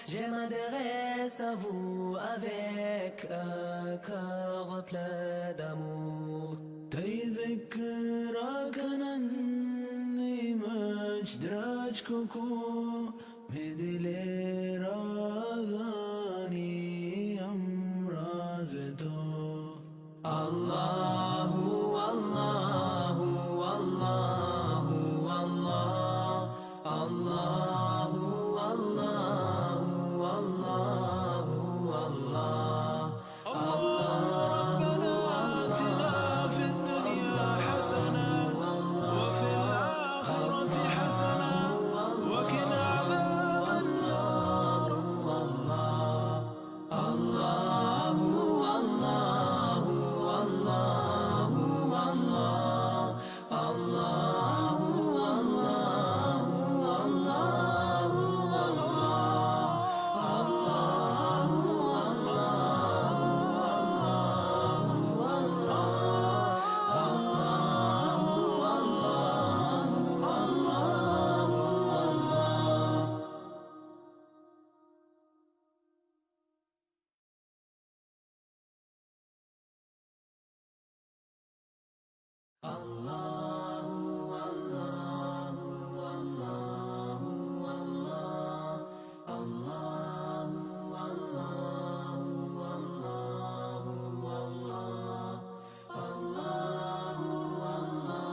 Je m'adresse à vous avec un cœur plein d'amour. تذكرك أنني مجدرج كوكو مدلي رازاني أمرازتو الله والله والله والله الله والله والله والله ربنا آتنا في الدنيا حسنة وفي الآخرة حسنة وقنا عذاب النار الله والله والله والله الله والله والله الله والله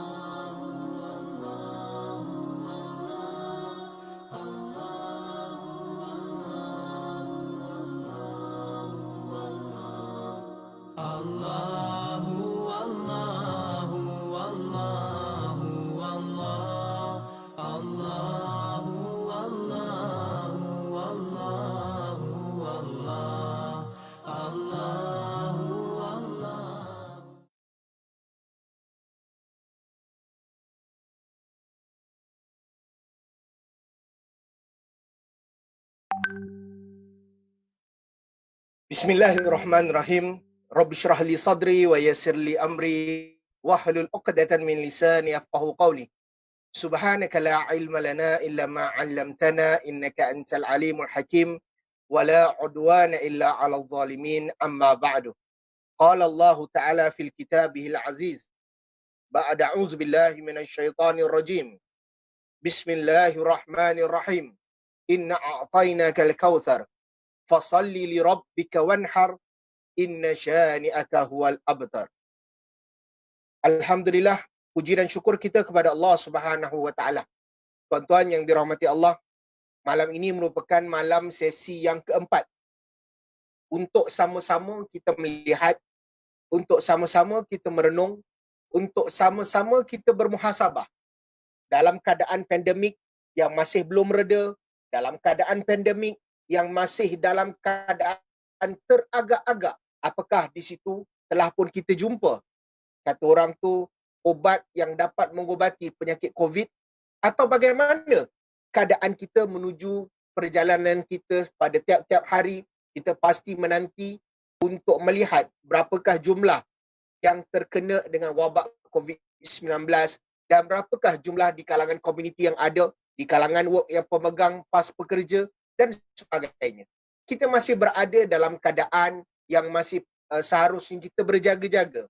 والله والله الله والله والله والله الله والله. Bismillahirrahmanirrahim. Rabbi shrah li sadri wa yassir li amri wahlul 'uqdatan min lisani yafqahu qawli. Subhanaka la ilma lana illa ma 'allamtana innaka antal alimul hakim wa la 'udwana illa 'alal zalimin amma ba'du. Qala Allah Ta'ala fil kitabihil aziz. Ba'da a'udzu billahi minasy syaithanir rajim. Bismillahirrahmanirrahim. Inna a'tainakal kautsar fasalli li rabbika wanhar inna syani'aka huwal abtar. Alhamdulillah, puji dan syukur kita kepada Allah Subhanahu wa taala. Tuan-tuan yang dirahmati Allah, malam ini merupakan malam sesi yang keempat untuk sama-sama kita melihat, untuk sama-sama kita merenung, untuk sama-sama kita bermuhasabah dalam keadaan pandemik yang masih belum reda, dalam keadaan pandemik yang masih dalam keadaan teragak-agak. Apakah di situ telah pun kita jumpa, kata orang tu, obat yang dapat mengobati penyakit COVID, atau bagaimana keadaan kita menuju perjalanan kita pada tiap-tiap hari. Kita pasti menanti untuk melihat berapakah jumlah yang terkena dengan wabak COVID-19 dan berapakah jumlah di kalangan komuniti yang ada, di kalangan work yang pemegang pas pekerja dan sebagainya. Kita masih berada dalam keadaan yang masih seharusnya kita berjaga-jaga.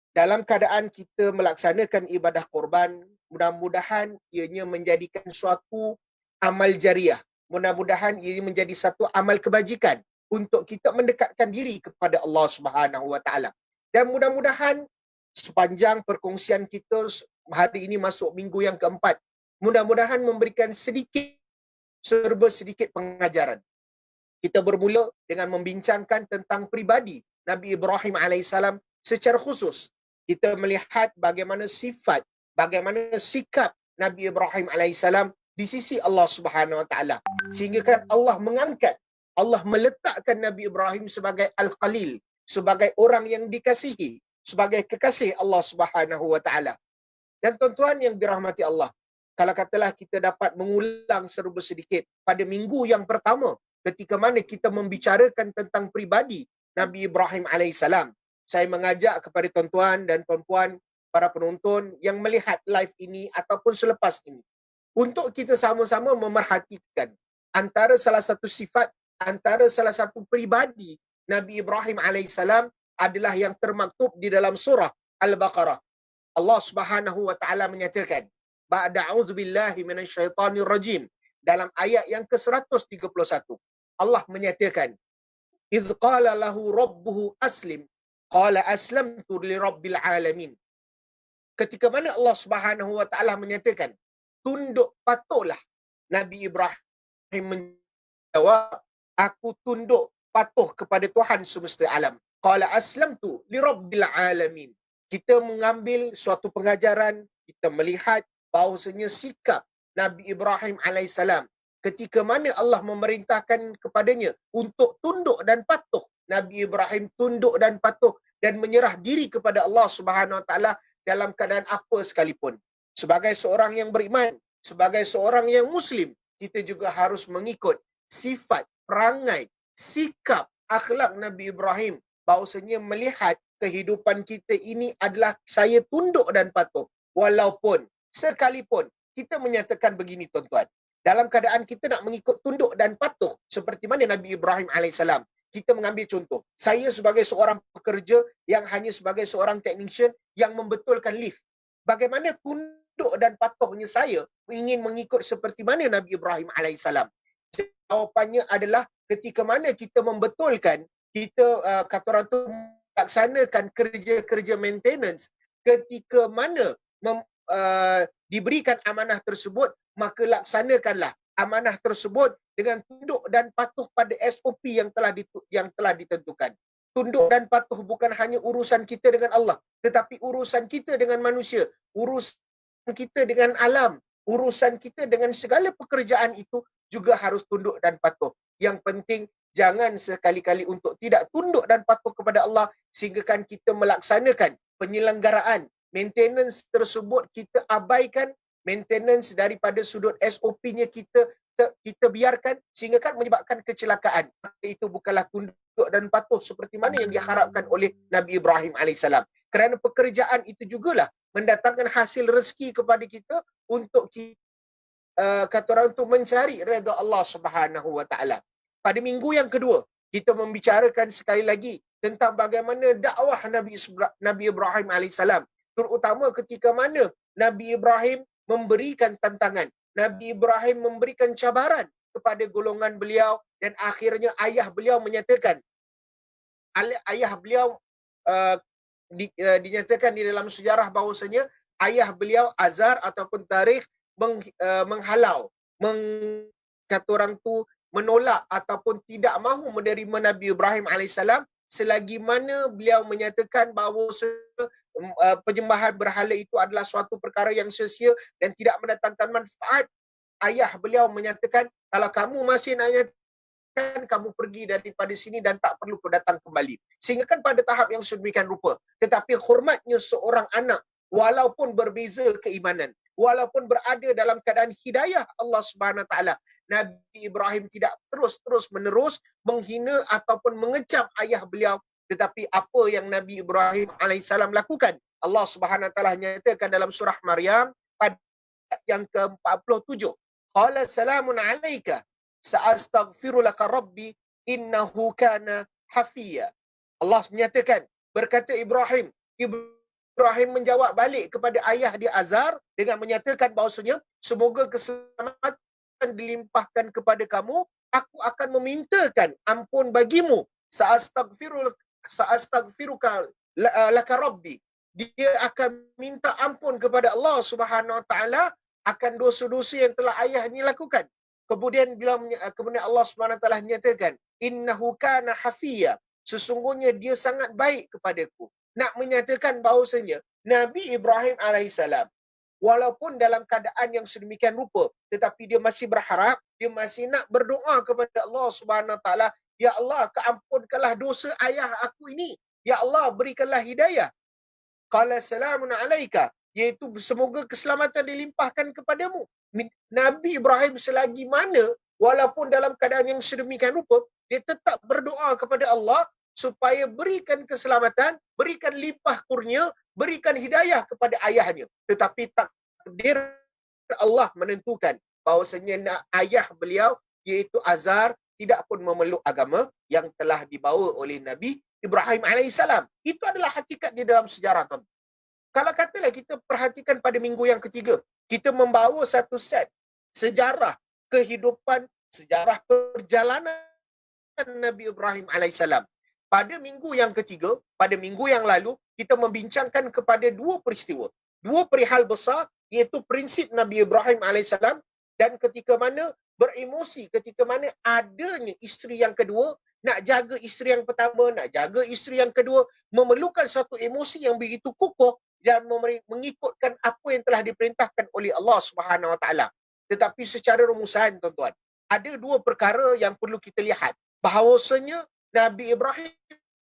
Dalam keadaan kita melaksanakan ibadah korban, mudah-mudahan ianya menjadikan suatu amal jariah. Mudah-mudahan ia menjadi satu amal kebajikan untuk kita mendekatkan diri kepada Allah Subhanahu wa taala. Dan mudah-mudahan sepanjang perkongsian kita hari ini masuk minggu yang keempat, mudah-mudahan memberikan serba sedikit pengajaran. Kita bermula dengan membincangkan tentang pribadi Nabi Ibrahim AS secara khusus. Kita melihat bagaimana sifat, bagaimana sikap Nabi Ibrahim AS di sisi Allah Subhanahu Wa Taala. Sehingga kan Allah mengangkat, Allah meletakkan Nabi Ibrahim sebagai Al-Khalil, sebagai orang yang dikasihi, sebagai kekasih Allah Subhanahu Wa Taala. Dan tuan-tuan yang dirahmati Allah, kalau katalah kita dapat mengulang serba sedikit pada minggu yang pertama, ketika mana kita membicarakan tentang pribadi Nabi Ibrahim AS, saya mengajak kepada tuan-tuan dan puan-puan, para penonton yang melihat live ini ataupun selepas ini, untuk kita sama-sama memerhatikan antara salah satu sifat, antara salah satu peribadi Nabi Ibrahim alaihissalam adalah yang termaktub di dalam surah Al-Baqarah. Allah Subhanahu wa taala menyatakan, ba'da a'udzubillahi minasyaitonir rajim, dalam ayat yang ke-131. Allah menyatakan, "Idz qala lahu rabbuhu aslim, qala aslamtu lirabbil alamin." Ketika mana Allah Subhanahu wa taala menyatakan, tunduk patuhlah, Nabi Ibrahim menjawab, aku tunduk patuh kepada Tuhan semesta alam. Qala aslamtu lirabbil alamin. Kita mengambil suatu pengajaran, kita melihat bahawasanya sikap Nabi Ibrahim alaihissalam ketika mana Allah memerintahkan kepadanya untuk tunduk dan patuh. Nabi Ibrahim tunduk dan patuh dan menyerah diri kepada Allah Subhanahu wa taala dalam keadaan apa sekalipun. Sebagai seorang yang beriman, sebagai seorang yang muslim, kita juga harus mengikut sifat, perangai, sikap, akhlak Nabi Ibrahim, bahawasanya melihat kehidupan kita ini adalah saya tunduk dan patuh. Walaupun sekalipun kita menyatakan begini tuan-tuan, dalam keadaan kita nak mengikut tunduk dan patuh seperti mana Nabi Ibrahim alaihissalam, kita mengambil contoh. Saya sebagai seorang pekerja yang hanya sebagai seorang technician yang membetulkan lift. Bagaimana tunduk dan patuhnya saya ingin mengikut seperti mana Nabi Ibrahim alaihissalam? Jawapannya adalah ketika mana kita membetulkan, kita kata orang tu melaksanakan kerja-kerja maintenance, ketika mana diberikan amanah tersebut, maka laksanakanlah amanah tersebut dengan tunduk dan patuh pada SOP yang telah ditentukan. Tunduk dan patuh bukan hanya urusan kita dengan Allah, tetapi urusan kita dengan manusia, urusan kita dengan alam, urusan kita dengan segala pekerjaan itu juga harus tunduk dan patuh. Yang penting jangan sekali-kali untuk tidak tunduk dan patuh kepada Allah sehingga kan kita melaksanakan penyelenggaraan maintenance tersebut, kita abaikan maintenance daripada sudut SOP-nya, kita biarkan sehingga kan menyebabkan kecelakaan. Itu bukanlah tunduk dan patuh seperti mana yang diharapkan oleh Nabi Ibrahim alaihissalam. Kerana pekerjaan itu jugalah mendatangkan hasil rezeki kepada kita untuk kita, kata orang tu, mencari redha Allah Subhanahu wa taala. Pada minggu yang kedua, kita membicarakan sekali lagi tentang bagaimana dakwah Nabi Ibrahim alaihissalam, terutama ketika mana Nabi Ibrahim memberikan tantangan, Nabi Ibrahim memberikan cabaran kepada golongan beliau, dan akhirnya ayah beliau menyatakan, ayah beliau dinyatakan di dalam sejarah bahawasanya ayah beliau Azar ataupun tarikh menghalau, kata orang tu menolak ataupun tidak mahu menerima Nabi Ibrahim alaihissalam selagi mana beliau menyatakan bahawa penyembahan berhala itu adalah suatu perkara yang sia-sia dan tidak mendatangkan manfaat. Ayah beliau menyatakan, kalau kamu masih nak nyatakan, kamu pergi daripada sini dan tak perlu kau datang kembali. Sehingga kan pada tahap yang sedemikian rupa, tetapi hormatnya seorang anak, walaupun berbeza keimanan, walaupun berada dalam keadaan hidayah Allah Subhanahu Wa Taala, Nabi Ibrahim tidak terus menerus menghina ataupun mengecam ayah beliau. Tetapi apa yang Nabi Ibrahim alaihissalam lakukan, Allah Subhanahu Wa Taala nyatakan dalam surah Maryam pada yang ke-47, qala salamun alayka sa'astaghfiru laka rabbi innahu kana hafiya. Allah menyatakan, berkata Ibrahim menjawab balik kepada ayah dia Azar dengan menyatakan bahawasanya semoga keselamatan dilimpahkan kepada kamu, aku akan memintakan ampun bagimu, sa'astaghfiruka laka rabbi. Dia akan minta ampun kepada Allah Subhanahu Wa Taala akan dosa-dosa yang telah ayah ni lakukan. Kemudian Allah Subhanahu Wa Taala nyatakan, innahu kana hafiya, sesungguhnya dia sangat baik kepadaku. Nak menyatakan bahawasanya Nabi Ibrahim alaihissalam walaupun dalam keadaan yang sedemikian rupa, tetapi dia masih berharap, dia masih nak berdoa kepada Allah Subhanahu Wa Taala, ya Allah, keampunkanlah dosa ayah aku ini, ya Allah, berikanlah hidayah. Qala salamun alaika, iaitu semoga keselamatan dilimpahkan kepadamu. Nabi Ibrahim selagi mana walaupun dalam keadaan yang sedemikian rupa, dia tetap berdoa kepada Allah supaya berikan keselamatan, berikan limpah kurnia, berikan hidayah kepada ayahnya. Tetapi takdir Allah menentukan bahawasanya ayah beliau iaitu Azar tidak pun memeluk agama yang telah dibawa oleh Nabi Ibrahim alaihissalam. Itu adalah hakikat di dalam sejarah, tuan. Kalau katalah kita perhatikan pada minggu yang ketiga, kita membawa satu set sejarah kehidupan, sejarah perjalanan Nabi Ibrahim alaihissalam. Pada minggu yang ketiga, pada minggu yang lalu, kita membincangkan kepada dua peristiwa. Dua perihal besar, iaitu prinsip Nabi Ibrahim alaihissalam dan ketika mana beremosi, ketika mana adanya isteri yang kedua, nak jaga isteri yang pertama, nak jaga isteri yang kedua, memerlukan satu emosi yang begitu kukuh dan mengikutkan apa yang telah diperintahkan oleh Allah Subhanahu Wa Taala. Tetapi secara rumusan, tuan-tuan, ada dua perkara yang perlu kita lihat. Bahawasanya Nabi Ibrahim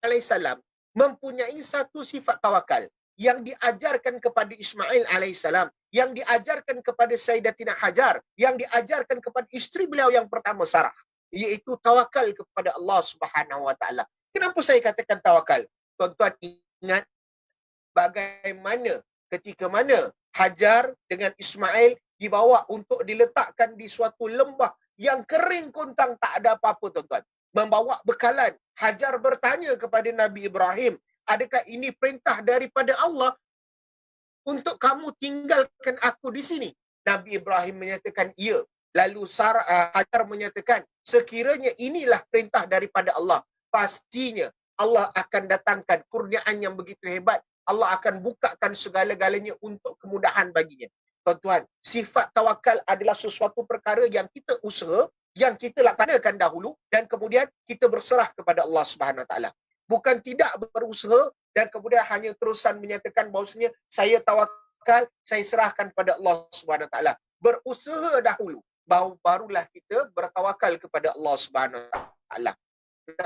alaihissalam mempunyai satu sifat tawakal yang diajarkan kepada Ismail alaihissalam, yang diajarkan kepada Sayyidatina Hajar, yang diajarkan kepada isteri beliau yang pertama Sarah, iaitu tawakal kepada Allah Subhanahu Wa Taala. Kenapa saya katakan tawakal? Tuan-tuan ingat bagaimana ketika mana Hajar dengan Ismail dibawa untuk diletakkan di suatu lembah yang kering kontang, tak ada apa-apa, tuan-tuan. Membawa bekalan. Hajar bertanya kepada Nabi Ibrahim, adakah ini perintah daripada Allah untuk kamu tinggalkan aku di sini? Nabi Ibrahim menyatakan ya. Lalu Hajar menyatakan, sekiranya inilah perintah daripada Allah, pastinya Allah akan datangkan kurniaan yang begitu hebat. Allah akan bukakan segala-galanya untuk kemudahan baginya. Tuan-tuan, sifat tawakal adalah sesuatu perkara yang kita usaha, yang kita laksanakan dahulu dan kemudian kita berserah kepada Allah Subhanahu Wa Taala. Bukan tidak berusaha dan kemudian hanya terusan menyatakan bahawasanya saya tawakal, saya serahkan pada Allah Subhanahu Wa Taala. Berusaha dahulu, barulah kita bertawakal kepada Allah Subhanahu Wa Taala.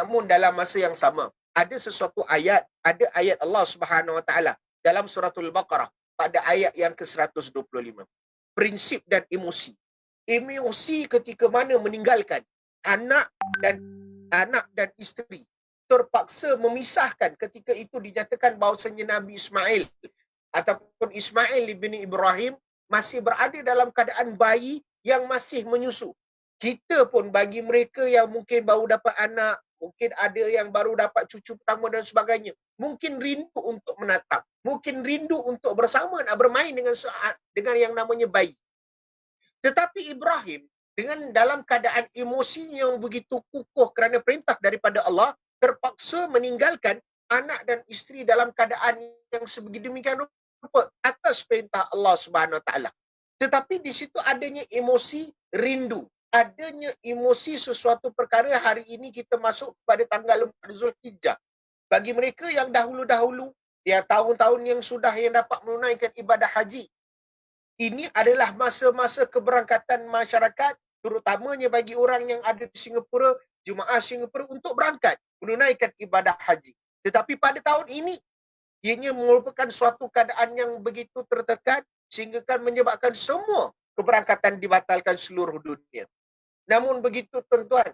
Namun dalam masa yang sama, ada sesuatu ayat, ada ayat Allah Subhanahu Wa Taala dalam suratul Baqarah pada ayat yang ke-125. Prinsip dan emosi. Emosi ketika mana meninggalkan anak dan isteri, terpaksa memisahkan. Ketika itu dinyatakan bahawasanya Nabi Ismail ataupun Ismail ibn Ibrahim masih berada dalam keadaan bayi yang masih menyusu. Kita pun bagi mereka yang mungkin baru dapat anak, mungkin ada yang baru dapat cucu pertama dan sebagainya, mungkin rindu untuk menatap, mungkin rindu untuk bersama, nak bermain dengan yang namanya bayi. Tetapi Ibrahim dengan dalam keadaan emosi yang begitu kukuh kerana perintah daripada Allah, terpaksa meninggalkan anak dan isteri dalam keadaan yang sebegidemikian rupa atas perintah Allah Subhanahu Wa Taala. Tetapi di situ adanya emosi rindu, adanya emosi sesuatu perkara. Hari ini kita masuk pada tanggal 4 Zulhijjah. Bagi mereka yang dahulu-dahulu, yang tahun-tahun yang sudah yang dapat menunaikan ibadah haji, ini adalah masa-masa keberangkatan masyarakat, terutamanya bagi orang yang ada di Singapura, jemaah Singapura untuk berangkat menunaikan ibadah haji. Tetapi pada tahun ini, ianya merupakan suatu keadaan yang begitu tertekan sehingga kan menyebabkan semua keberangkatan dibatalkan seluruh dunia. Namun begitu, tuan-tuan,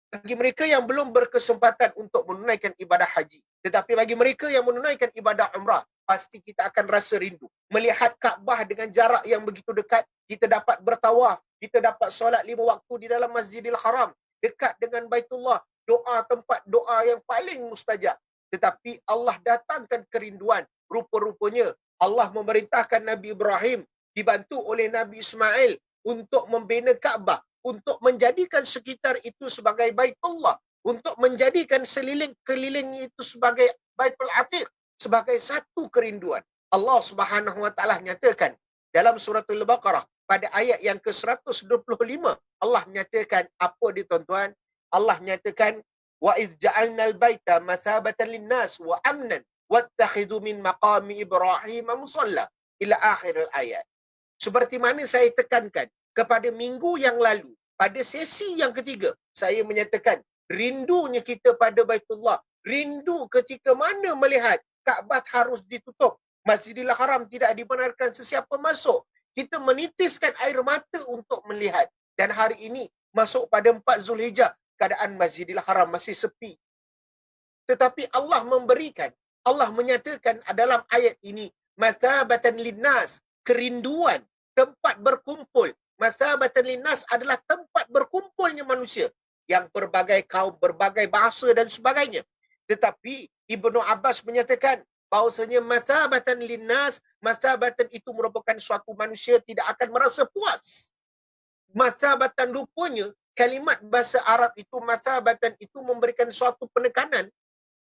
bagi mereka yang belum berkesempatan untuk menunaikan ibadah haji, tetapi bagi mereka yang menunaikan ibadah umrah, pasti kita akan rasa rindu. Melihat Kaabah dengan jarak yang begitu dekat, kita dapat bertawaf, kita dapat solat 5 waktu di dalam Masjidil Haram, dekat dengan Baitullah, doa tempat doa yang paling mustajab. Tetapi Allah datangkan kerinduan. Rupa-rupanya Allah memerintahkan Nabi Ibrahim dibantu oleh Nabi Ismail untuk membina Kaabah, untuk menjadikan sekitar itu sebagai Baitullah, untuk menjadikan keliling itu sebagai Baitul Atiq, sebagai satu kerinduan. Allah Subhanahu Wa Taala nyatakan dalam suratul Baqarah pada ayat yang ke-125, Allah nyatakan apa dia, tuan-tuan? Allah nyatakan wa iz ja'alnal baita mathabatan linnas wa amnan wattakhidhu min maqami Ibrahim musalla ila akhir ayat. Seperti mana saya tekankan kepada minggu yang lalu, pada sesi yang ketiga, saya menyatakan rindunya kita pada Baitullah, rindu ketika mana melihat Kaabah harus ditutup, Masjidil Haram tidak dibenarkan sesiapa masuk. Kita menitiskan air mata untuk melihat. Dan hari ini masuk pada 4 Zulhijjah, keadaan Masjidil Haram masih sepi. Tetapi Allah memberikan, Allah menyatakan dalam ayat ini, mathabatan linnas, kerinduan, tempat berkumpul, masabatan linnas adalah tempat berkumpulnya manusia yang berbagai kaum, berbagai bahasa dan sebagainya. Tetapi Ibnu Abbas menyatakan bahawasanya masabatan linnas, masabatan itu merupakan suatu manusia tidak akan merasa puas. Masabatan rupanya kalimat bahasa Arab itu masabatan itu memberikan suatu penekanan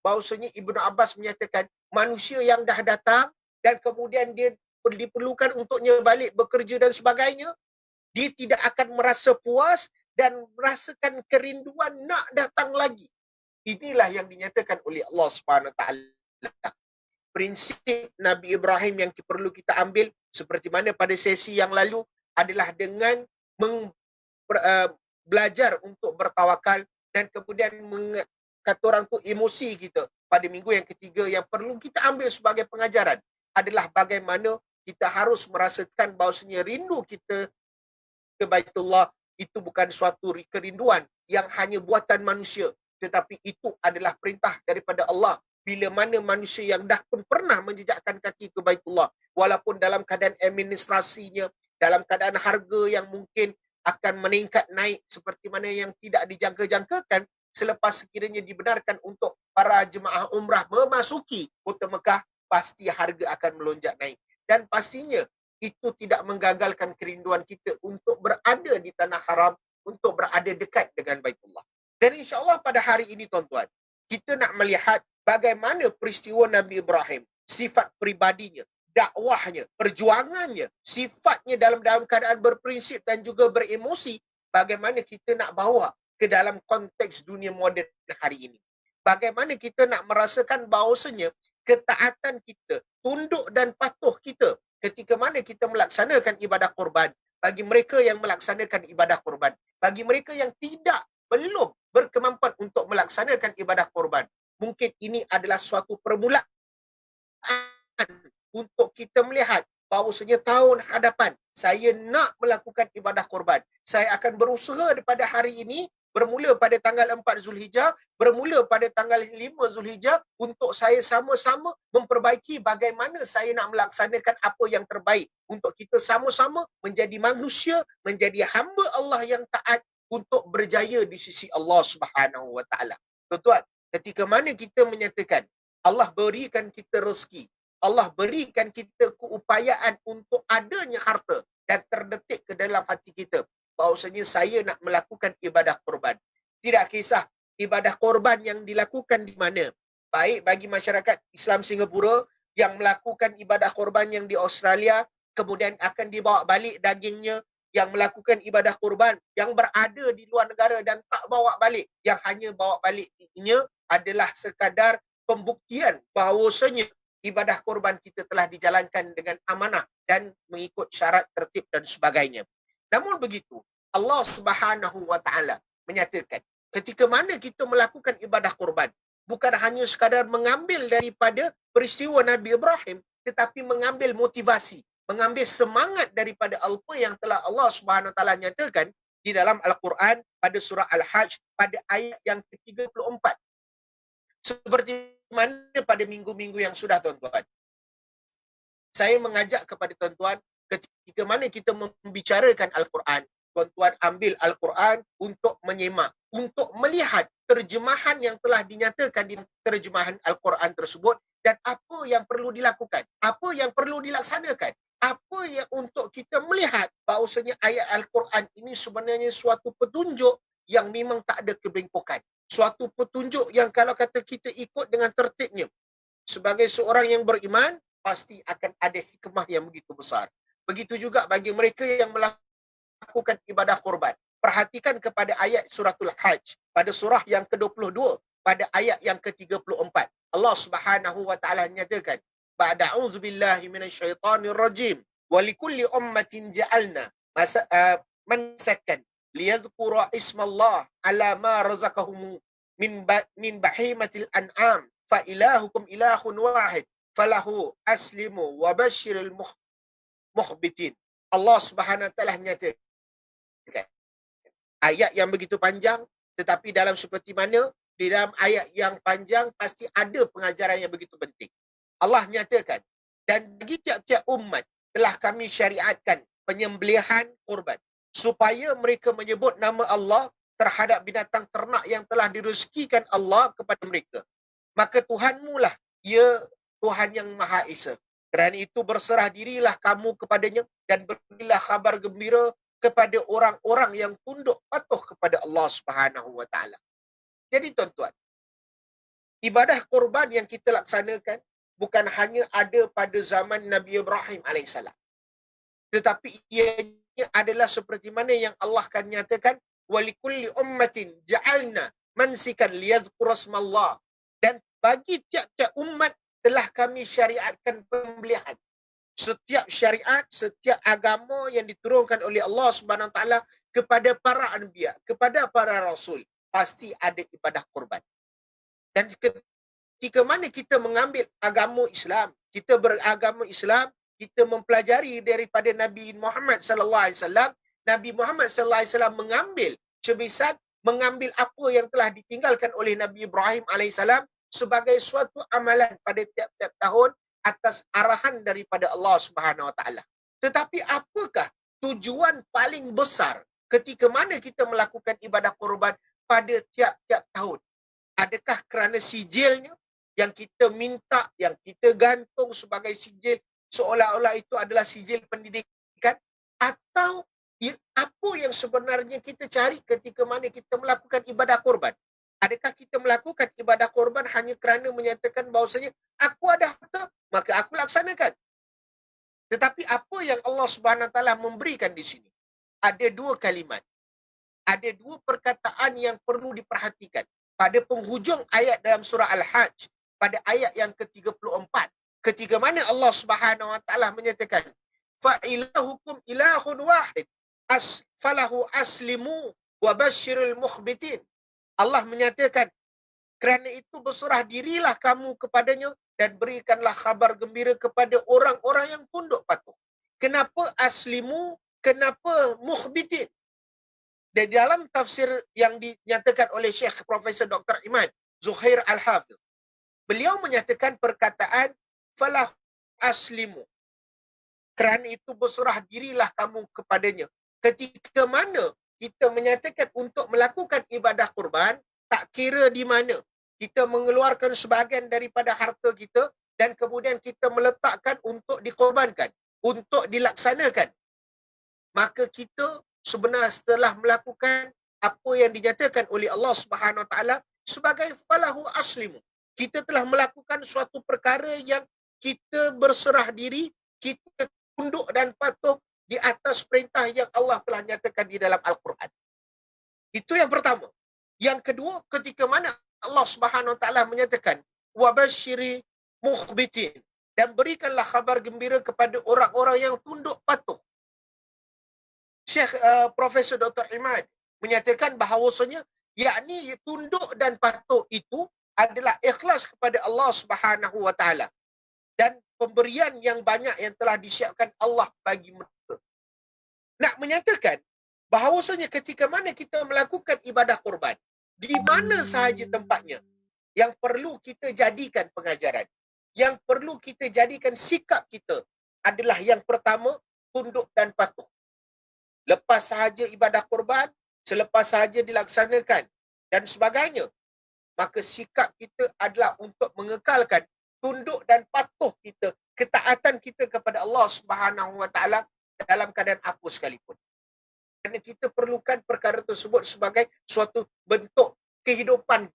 bahawasanya Ibnu Abbas menyatakan manusia yang dah datang dan kemudian dia diperlukan untuknya balik bekerja dan sebagainya, dia tidak akan merasa puas dan merasakan kerinduan nak datang lagi. Inilah yang dinyatakan oleh Allah Subhanahu Wa Taala. Prinsip Nabi Ibrahim yang perlu kita ambil seperti mana pada sesi yang lalu adalah dengan belajar untuk bertawakal dan kemudian kata orang tu emosi kita pada minggu yang ketiga yang perlu kita ambil sebagai pengajaran adalah bagaimana kita harus merasakan bahawasanya rindu kita ke Baitullah itu bukan suatu kerinduan yang hanya buatan manusia, tetapi itu adalah perintah daripada Allah. Bila mana manusia yang dah pun pernah menjejakkan kaki ke Baitullah, walaupun dalam keadaan administrasinya, dalam keadaan harga yang mungkin akan meningkat naik seperti mana yang tidak dijangka-jangkakan, selepas sekiranya dibenarkan untuk para jemaah umrah memasuki kota Mekah, pasti harga akan melonjak naik. Dan pastinya itu tidak menggagalkan kerinduan kita untuk berada di tanah haram, untuk berada dekat dengan Baitullah. Dan insya-Allah pada hari ini tuan-tuan, kita nak melihat bagaimana peristiwa Nabi Ibrahim, sifat pribadinya, dakwahnya, perjuangannya, sifatnya dalam keadaan berprinsip dan juga beremosi, bagaimana kita nak bawa ke dalam konteks dunia moden hari ini. Bagaimana kita nak merasakan bahawasanya ketaatan kita, tunduk dan patuh kita ketika mana kita melaksanakan ibadah korban, bagi mereka yang melaksanakan ibadah korban, bagi mereka yang belum berkemampuan untuk melaksanakan ibadah korban, mungkin ini adalah suatu permulaan untuk kita melihat bahawasanya tahun hadapan saya nak melakukan ibadah korban. Saya akan berusaha pada hari ini, bermula pada tanggal 4 Zulhijjah, bermula pada tanggal 5 Zulhijjah, untuk saya sama-sama memperbaiki bagaimana saya nak melaksanakan apa yang terbaik untuk kita sama-sama menjadi manusia, menjadi hamba Allah yang taat untuk berjaya di sisi Allah Subhanahu Wa Taala. Tuan-tuan, ketika mana kita menyatakan Allah berikan kita rezeki, Allah berikan kita keupayaan untuk adanya harta dan terdetik ke dalam hati kita bahawasanya saya nak melakukan ibadah korban. Tidak kisah ibadah korban yang dilakukan di mana. Baik bagi masyarakat Islam Singapura yang melakukan ibadah korban yang di Australia, kemudian akan dibawa balik dagingnya, yang melakukan ibadah korban yang berada di luar negara dan tak bawa balik, yang hanya bawa baliknya adalah sekadar pembuktian bahawasanya ibadah korban kita telah dijalankan dengan amanah dan mengikut syarat, tertib dan sebagainya. Namun begitu, Allah Subhanahu Wa Taala menyatakan ketika mana kita melakukan ibadah korban, bukan hanya sekadar mengambil daripada peristiwa Nabi Ibrahim, tetapi mengambil motivasi, mengambil semangat daripada apa yang telah Allah Subhanahu Wa Taala nyatakan di dalam Al-Quran pada surah Al-Hajj pada ayat yang ke-34. Seperti mana pada minggu-minggu yang sudah, tuan-tuan, saya mengajak kepada tuan-tuan ketika mana kita membicarakan Al-Quran, tuan-tuan ambil Al-Quran untuk menyemak, untuk melihat terjemahan yang telah dinyatakan di terjemahan Al-Quran tersebut dan apa yang perlu dilakukan, apa yang perlu dilaksanakan, apa yang untuk kita melihat bahawasanya ayat Al-Quran ini sebenarnya suatu petunjuk yang memang tak ada kebengkokan. Suatu petunjuk yang kalau kata kita ikut dengan tertibnya, sebagai seorang yang beriman, pasti akan ada hikmah yang begitu besar. Begitu juga bagi mereka yang melakukan ibadah korban. Perhatikan kepada ayat suratul Hajj, pada surah yang ke-22, pada ayat yang ke-34. Allah Subhanahu Wa Taala nyatakan, ba'da a'udzubillahi minasyaitonir rajim, wa likulli ummatin ja'alna mansakan liyadhkura ismallah ala ma razaqahum min bahimatil an'am fa ilahukum ilahun wahid falahu aslimu wa basyiril mukhbitin. Allah Subhanahu Wa Taala nyatakan ayat yang begitu panjang, tetapi dalam seperti mana di dalam ayat yang panjang pasti ada pengajaran yang begitu penting. Allah nyatakan, dan bagi tiap-tiap umat telah kami syariatkan penyembelihan korban. supaya mereka menyebut nama Allah terhadap binatang ternak yang telah direzekikan Allah kepada mereka. Maka Tuhanmu lah, ya Tuhan yang Maha Esa. Kerana itu berserah dirilah kamu kepadanya dan berilah khabar gembira kepada orang-orang yang tunduk patuh kepada Allah Subhanahu wa taala. Jadi tuan-tuan, ibadah korban yang kita laksanakan bukan hanya ada pada zaman Nabi Ibrahim alaihissalam, tetapi ianya adalah seperti mana yang Allah kan nyatakan, walikulli ummatin ja'alna mansikan liyadhkura smallah, dan bagi tiap-tiap umat telah kami syariatkan pembelihan. Setiap syariat, setiap agama yang diturunkan oleh Allah Subhanahu Wa Taala kepada para anbiya, kepada para rasul, pasti ada ibadah korban. Dan ketika mana kita mengambil agama Islam, kita beragama Islam, kita mempelajari daripada Nabi Muhammad sallallahu alaihi wasallam, Nabi Muhammad sallallahu alaihi wasallam mengambil sebisat, mengambil apa yang telah ditinggalkan oleh Nabi Ibrahim alaihissalam sebagai suatu amalan pada tiap-tiap tahun atas arahan daripada Allah Subhanahu Wa Taala. Tetapi apakah tujuan paling besar ketika mana kita melakukan ibadah korban pada tiap-tiap tahun? Adakah kerana sijilnya yang kita minta, yang kita gantung sebagai sijil, seolah-olah itu adalah sijil pendidikan? Atau apa yang sebenarnya kita cari ketika mana kita melakukan ibadah korban? Adakah kita melakukan ibadah korban hanya kerana menyatakan bahawasanya aku ada harta, maka aku laksanakan? Tetapi apa yang Allah Subhanahu Wa Taala memberikan di sini? Ada dua kalimat. Ada dua perkataan yang perlu diperhatikan. Pada penghujung ayat dalam surah Al-Hajj, pada ayat yang ke-34, ketika mana Allah Subhanahu Wa Taala menyatakan, fa ilahukum ilahun wahid falahu aslimu wa basyiril mukhbitin. Allah menyatakan, kerana itu berserah dirilah kamu kepadanya dan berikanlah khabar gembira kepada orang-orang yang tunduk patuh. Kenapa aslimu? Kenapa mukhbitin? Dan dalam tafsir yang dinyatakan oleh Syekh Profesor Dr. Imad Zuhair Al-Hafiz, beliau menyatakan perkataan falah aslimu, kerana itu berserah dirilah kamu kepadanya. Ketika mana kita menyatakan untuk melakukan ibadah kurban, tak kira di mana, kita mengeluarkan sebahagian daripada harta kita dan kemudian kita meletakkan untuk dikorbankan, untuk dilaksanakan, maka kita sebenarnya setelah melakukan apa yang dinyatakan oleh Allah Subhanahu Wa Taala sebagai falahu aslimu, kita telah melakukan suatu perkara yang kita berserah diri, kita tunduk dan patuh di atas perintah yang Allah telah nyatakan di dalam Al-Quran. Itu yang pertama. Yang kedua, ketika mana Allah Subhanahu Wa Taala menyatakan wabasyiri mukhbitin, dan berikanlah khabar gembira kepada orang-orang yang tunduk patuh. Syekh Profesor Dr. Imad menyatakan bahawasanya yakni tunduk dan patuh itu adalah ikhlas kepada Allah Subhanahu Wa Taala dan pemberian yang banyak yang telah disiapkan Allah bagi mereka. Nak menyatakan bahawasanya ketika mana kita melakukan ibadah korban, di mana sahaja tempatnya, yang perlu kita jadikan pengajaran, yang perlu kita jadikan sikap kita adalah yang pertama, tunduk dan patuh. Lepas sahaja ibadah korban, selepas sahaja dilaksanakan dan sebagainya, maka sikap kita adalah untuk mengekalkan tunduk dan patuh kita, ketaatan kita kepada Allah Subhanahu Wa Taala dalam keadaan apa sekalipun. Kerana kita perlukan perkara tersebut sebagai suatu bentuk kehidupan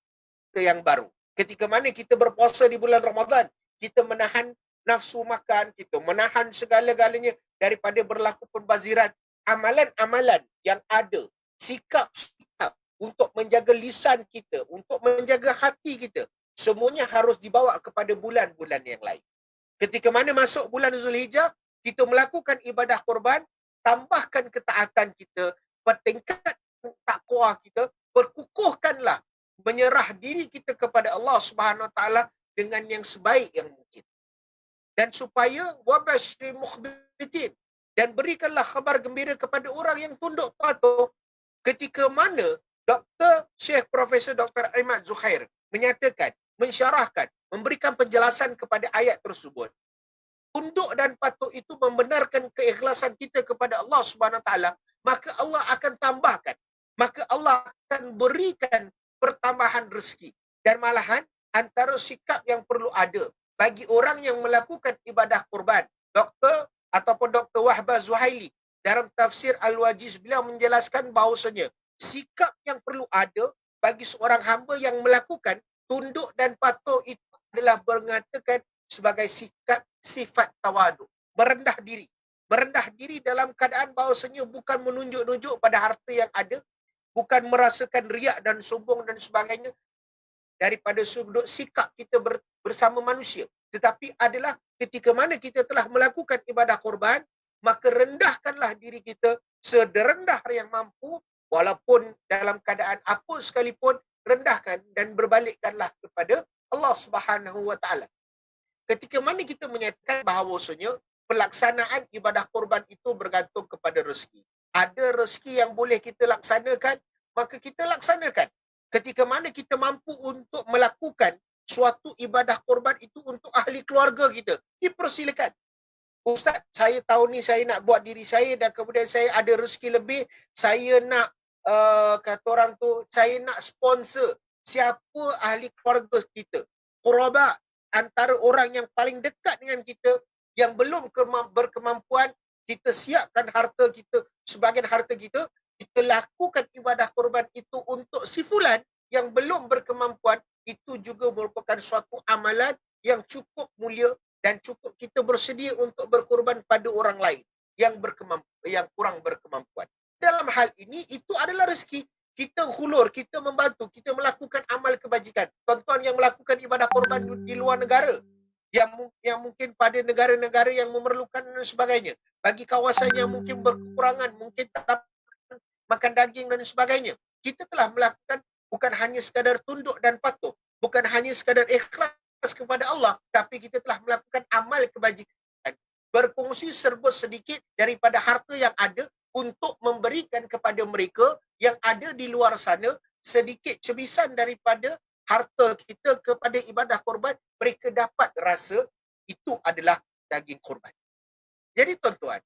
kita yang baru. Ketika mana kita berpuasa di bulan Ramadan, kita menahan nafsu makan, kita menahan segala-galanya daripada berlaku pembaziran. Amalan-amalan yang ada, sikap-sikap untuk menjaga lisan kita, untuk menjaga hati kita, semuanya harus dibawa kepada bulan-bulan yang lain. Ketika mana masuk bulan Zulhijjah, kita melakukan ibadah korban, tambahkan ketaatan kita, pertingkat takwa kita, perkukuhkanlah menyerah diri kita kepada Allah Subhanahu Wa Taala dengan yang sebaik yang mungkin. Dan supaya wabasyir mukhbitin, dan berikanlah khabar gembira kepada orang yang tunduk patuh. Ketika mana Dr. Syekh Profesor Dr. Imad Zuhair menyatakan, mensyarahkan, memberikan penjelasan kepada ayat tersebut, tunduk dan patuh itu membenarkan keikhlasan kita kepada Allah Subhanahu Wa Taala, maka Allah akan tambahkan. Maka Allah akan berikan pertambahan rezeki. Dan malahan antara sikap yang perlu ada bagi orang yang melakukan ibadah kurban. Dr. Wahbah Zuhaili dalam tafsir Al-Wajiz beliau menjelaskan bahawasanya sikap yang perlu ada bagi seorang hamba yang melakukan tunduk dan patuh itu adalah mengatakan sebagai sikap sifat tawadu, merendah diri. Merendah diri dalam keadaan bahawasanya bukan menunjuk-nunjuk pada harta yang ada, bukan merasakan riak dan sombong dan sebagainya daripada sudut sikap kita bersama manusia. Tetapi adalah ketika mana kita telah melakukan ibadah korban, maka rendahkanlah diri kita sederendah yang mampu, walaupun dalam keadaan apa sekalipun, rendahkan dan berbalikkanlah kepada Allah Subhanahu wa taala. Ketika mana kita menyatakan bahawasanya pelaksanaan ibadah korban itu bergantung kepada rezeki. Ada rezeki yang boleh kita laksanakan, maka kita laksanakan. Ketika mana kita mampu untuk melakukan suatu ibadah korban itu untuk ahli keluarga kita, dipersilakan. Ustaz, saya tahun ni saya nak buat diri saya dan kemudian saya ada rezeki lebih, saya nak kata orang tu, saya nak sponsor siapa ahli keluarga kita. Quraba, antara orang yang paling dekat dengan kita yang belum berkemampuan, kita siapkan harta kita, sebagian harta kita, kita lakukan ibadah korban itu untuk si fulan yang belum berkemampuan, itu juga merupakan suatu amalan yang cukup mulia dan cukup kita bersedia untuk berkorban pada orang lain yang kurang berkemampuan. Dalam hal ini, itu adalah rezeki. Kita hulur, kita membantu, kita melakukan amal kebajikan. Tuan-tuan yang melakukan ibadah korban di luar negara, yang mungkin pada negara-negara yang memerlukan dan sebagainya, bagi kawasan yang mungkin berkekurangan, mungkin tak dapat makan daging dan sebagainya, kita telah melakukan bukan hanya sekadar tunduk dan patuh, bukan hanya sekadar ikhlas kepada Allah, tapi kita telah melakukan amal kebajikan, berkongsi serba sedikit daripada harta yang ada untuk memberikan kepada mereka yang ada di luar sana sedikit cebisan daripada harta kita kepada ibadah korban, mereka dapat rasa itu adalah daging korban. Jadi tuan-tuan,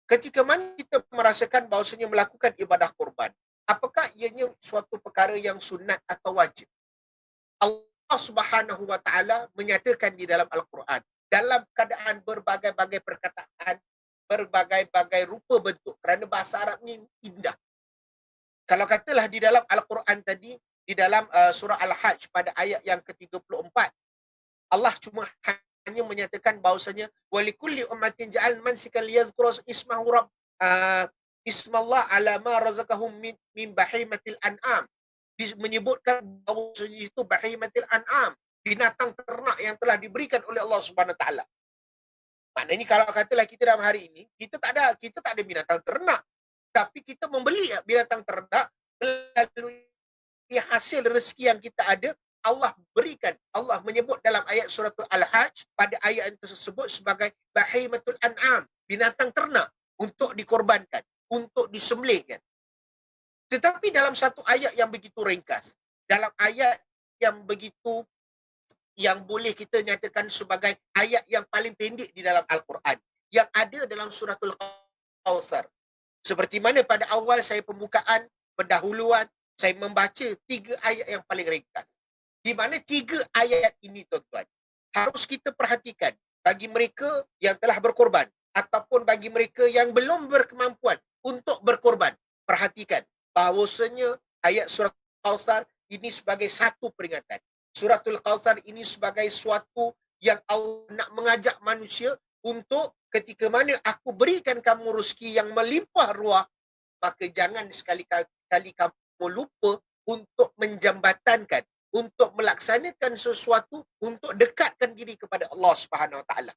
ketika mana kita merasakan bahawasanya melakukan ibadah korban, apakah ianya suatu perkara yang sunat atau wajib? Allah Subhanahu wa taala menyatakan di dalam Al-Quran, dalam keadaan berbagai-bagai perkataan, berbagai-bagai rupa bentuk, kerana bahasa Arab ni indah. Kalau katalah di dalam Al-Quran tadi, di dalam surah Al-Hajj pada ayat yang ke-34, Allah cuma hanya menyatakan bahawasanya walikulli ummatin ja'al mansikan liyadhkuru ismallah ala ma razaqahum min bahimatil an'am. Menyebutkan bahawasanya itu bahimatil an'am, binatang ternak yang telah diberikan oleh Allah Subhanahu wa taala. Maknanya kalau katalah kita dalam hari ini, kita tak ada binatang ternak, tapi kita membeli binatang ternak melalui hasil rezeki yang kita ada, Allah berikan. Allah menyebut dalam ayat surah Al-Hajj pada ayat tersebut sebagai bahimatul an'am, binatang ternak untuk dikorbankan, untuk disembelihkan. Tetapi dalam satu ayat yang begitu ringkas, dalam ayat yang begitu, yang boleh kita nyatakan sebagai ayat yang paling pendek di dalam Al-Quran, yang ada dalam suratul Kautsar. Seperti mana pada awal saya pembukaan, pendahuluan, saya membaca 3 ayat yang paling ringkas. Di mana 3 ayat ini, tuan-tuan, harus kita perhatikan bagi mereka yang telah berkorban ataupun bagi mereka yang belum berkemampuan untuk berkorban. Perhatikan bahawasanya ayat surat Kautsar ini sebagai satu peringatan. Suratul Kautsar ini sebagai suatu yang Allah nak mengajak manusia untuk ketika mana aku berikan kamu rezeki yang melimpah ruah, maka jangan sekali-kali kamu lupa untuk menjambatankan, untuk melaksanakan sesuatu untuk dekatkan diri kepada Allah Subhanahu wa taala.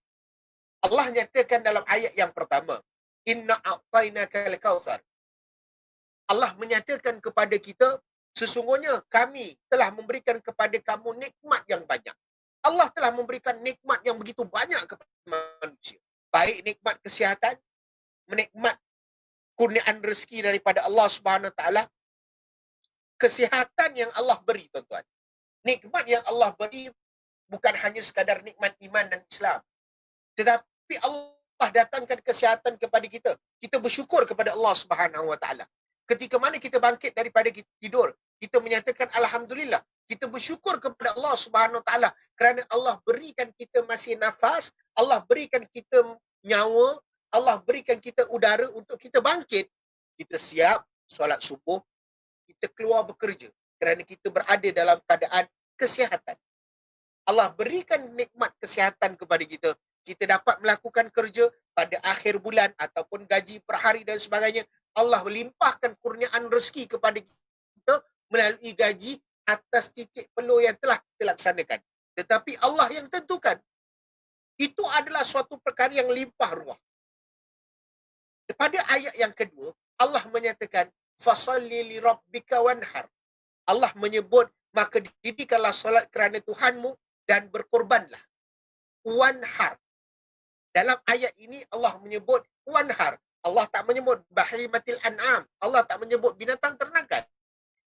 Allah nyatakan dalam ayat yang pertama, inna a'tainakal kautsar. Allah menyatakan kepada kita, sesungguhnya kami telah memberikan kepada kamu nikmat yang banyak. Allah telah memberikan nikmat yang begitu banyak kepada manusia. Baik nikmat kesihatan, menikmat kurniaan rezeki daripada Allah Subhanahu wa taala. Kesihatan yang Allah beri, tuan-tuan. Nikmat yang Allah beri bukan hanya sekadar nikmat iman dan Islam. Tetapi Allah Allah datangkan kesihatan kepada kita, kita bersyukur kepada Allah Subhanahu Wa Taala. Ketika mana kita bangkit daripada tidur, kita menyatakan alhamdulillah, kita bersyukur kepada Allah Subhanahu Wa Taala kerana Allah berikan kita masih nafas, Allah berikan kita nyawa, Allah berikan kita udara untuk kita bangkit. Kita siap solat subuh, kita keluar bekerja kerana kita berada dalam keadaan kesihatan. Allah berikan nikmat kesihatan kepada kita. Kita dapat melakukan kerja pada akhir bulan ataupun gaji per hari dan sebagainya. Allah melimpahkan kurniaan rezeki kepada kita melalui gaji atas titik peluh yang telah kita laksanakan. Tetapi Allah yang tentukan. Itu adalah suatu perkara yang limpah ruah. Pada ayat yang kedua, Allah menyatakan, fasalli li rabbika wanhar. Allah menyebut, maka didirikanlah solat kerana Tuhanmu dan berkorbanlah. Wanhar. Dalam ayat ini Allah menyebut wanhar. Allah tak menyebut bahimatil an'am. Allah tak menyebut binatang ternakan.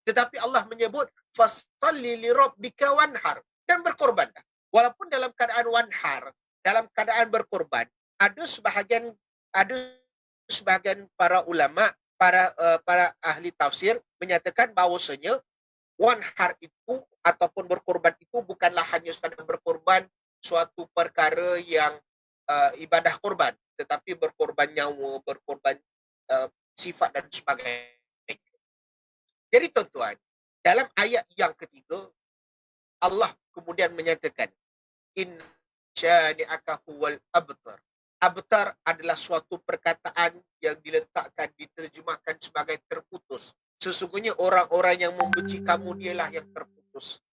Tetapi Allah menyebut fasalli li rabbika wanhar, dan berkorbanlah. Walaupun dalam keadaan wanhar, dalam keadaan berkorban, ada sebahagian para ulama, para ahli tafsir menyatakan bahawasanya wanhar itu ataupun berkorban itu bukanlah hanya sekadar berkorban suatu perkara yang ibadah korban, tetapi berkorban nyawa, berkorban sifat dan sebagainya. Jadi tuan-tuan, dalam ayat yang ketiga, Allah kemudian menyatakan, in syani'aka huwal abtar. Abtar adalah suatu perkataan yang diletakkan, diterjemahkan sebagai terputus. Sesungguhnya orang-orang yang membenci kamu dialah yang terputus.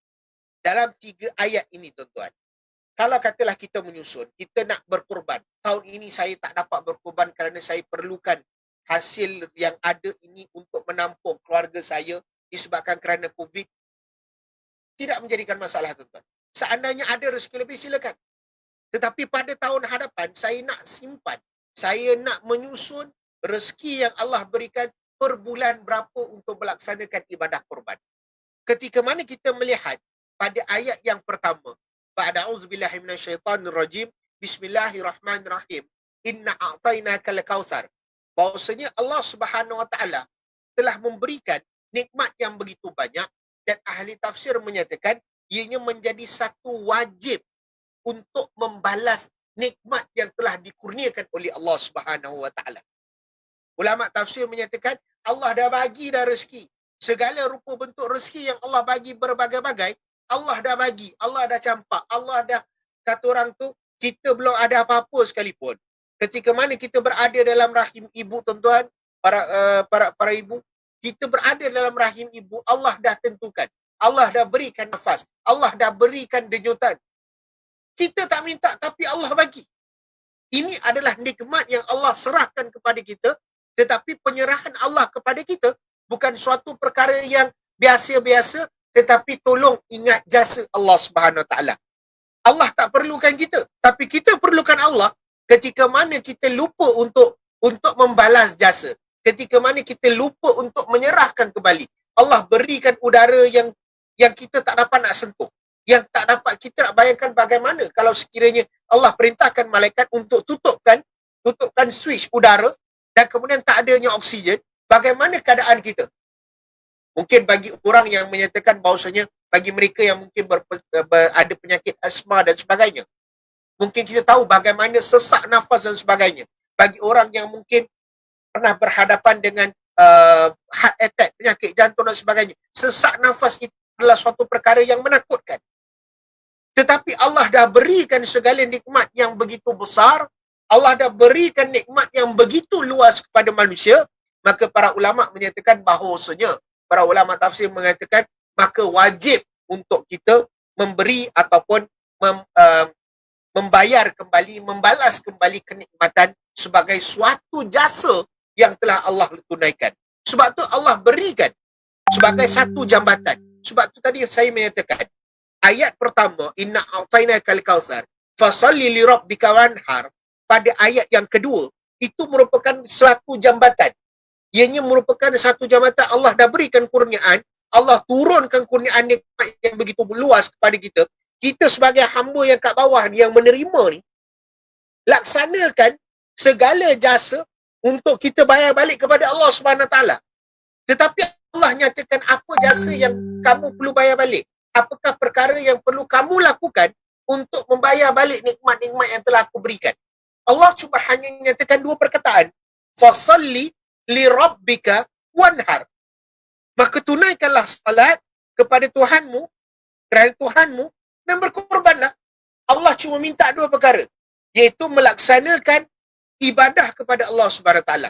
Dalam 3 ayat ini tuan-tuan, kalau katalah kita menyusun, kita nak berkorban. Tahun ini saya tak dapat berkorban kerana saya perlukan hasil yang ada ini untuk menampung keluarga saya disebabkan kerana COVID. Tidak menjadikan masalah tuan-tuan. Seandainya ada rezeki lebih, silakan. Tetapi pada tahun hadapan, saya nak simpan. Saya nak menyusun rezeki yang Allah berikan per bulan berapa untuk melaksanakan ibadah korban. Ketika mana kita melihat pada ayat yang pertama, ba'da'udzubillahi minasyaitanirrajim, bismillahirrahmanirrahim, inna a'tainakal kautsar. Bahawasanya Allah Subhanahu Wa Taala telah memberikan nikmat yang begitu banyak, dan ahli tafsir menyatakan ianya menjadi satu wajib untuk membalas nikmat yang telah dikurniakan oleh Allah Subhanahu Wa Taala. Ulama tafsir menyatakan Allah dah bagi dah rezeki. Segala rupa bentuk rezeki yang Allah bagi berbagai-bagai, Allah dah bagi, Allah dah campak, Allah dah, kata orang tu, kita belum ada apa-apa sekalipun. Ketika mana kita berada dalam rahim ibu tuan-tuan, para ibu, kita berada dalam rahim ibu, Allah dah tentukan. Allah dah berikan nafas, Allah dah berikan denyutan. Kita tak minta tapi Allah bagi. Ini adalah nikmat yang Allah serahkan kepada kita, tetapi penyerahan Allah kepada kita bukan suatu perkara yang biasa-biasa, tetapi tolong ingat jasa Allah Subhanahu Wa Taala. Allah tak perlukan kita, tapi kita perlukan Allah ketika mana kita lupa untuk membalas jasa. Ketika mana kita lupa untuk menyerahkan kembali. Allah berikan udara yang kita tak dapat nak sentuh. Yang tak dapat kita nak bayangkan bagaimana kalau sekiranya Allah perintahkan malaikat untuk tutupkan switch udara dan kemudian tak adanya oksigen, bagaimana keadaan kita? Mungkin bagi orang yang menyatakan bahawasanya bagi mereka yang mungkin ada penyakit asma dan sebagainya, mungkin kita tahu bagaimana sesak nafas dan sebagainya. Bagi orang yang mungkin pernah berhadapan dengan heart attack, penyakit jantung dan sebagainya, sesak nafas itu adalah suatu perkara yang menakutkan. Tetapi Allah dah berikan segala nikmat yang begitu besar, Allah dah berikan nikmat yang begitu luas kepada manusia, maka para ulama menyatakan bahawasanya, para ulama tafsir mengatakan, maka wajib untuk kita memberi ataupun membayar kembali, membalas kembali kenikmatan sebagai suatu jasa yang telah Allah tunaikan. Sebab tu Allah berikan sebagai satu jambatan. Sebab tu tadi saya menyatakan, ayat pertama, inna a'tainakal kautsar fasalli li rabbika wanhar, pada ayat yang kedua, itu merupakan suatu jambatan. Ianya merupakan satu jambatan. Allah dah berikan kurniaan, Allah turunkan kurniaan nikmat yang begitu luas kepada kita. Kita sebagai hamba yang kat bawah ni, yang menerima ni, laksanakan segala jasa untuk kita bayar balik kepada Allah Subhanahu taala. Tetapi Allah nyatakan apa jasa yang kamu perlu bayar balik? Apakah perkara yang perlu kamu lakukan untuk membayar balik nikmat-nikmat yang telah aku berikan? Allah cuma hanya nyatakan dua perkataan. Fasalli li rabbika wanhar. Maka tunaikanlah salat kepada Tuhanmu, kerana Tuhanmu, dan berkorbanlah. Allah cuma minta dua perkara, iaitu melaksanakan ibadah kepada Allah Subhanahu taala.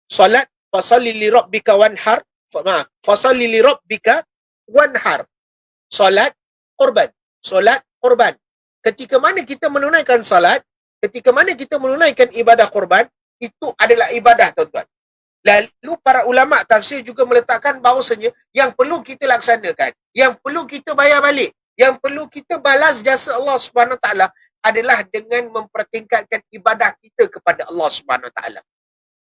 Salat, fasalli li rabbika wanhar, fasalli li rabbika wanhar. Salat, korban. Salat, korban. Ketika mana kita menunaikan salat, ketika mana kita menunaikan ibadah korban, itu adalah ibadah, tuan-tuan. Lalu para ulama tafsir juga meletakkan bahawasanya yang perlu kita laksanakan, yang perlu kita bayar balik, yang perlu kita balas jasa Allah Subhanahu taala adalah dengan mempertingkatkan ibadah kita kepada Allah Subhanahu taala.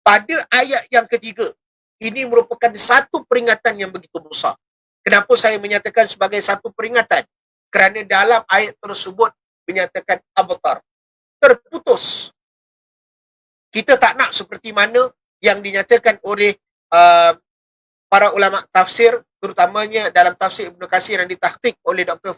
Pada ayat yang ketiga, ini merupakan satu peringatan yang begitu besar. Kenapa saya menyatakan sebagai satu peringatan? Kerana dalam ayat tersebut menyatakan abtar, terputus. Kita tak nak seperti mana yang dinyatakan oleh para ulama tafsir, terutamanya dalam tafsir Ibn Katsir yang ditahqiq oleh Dr.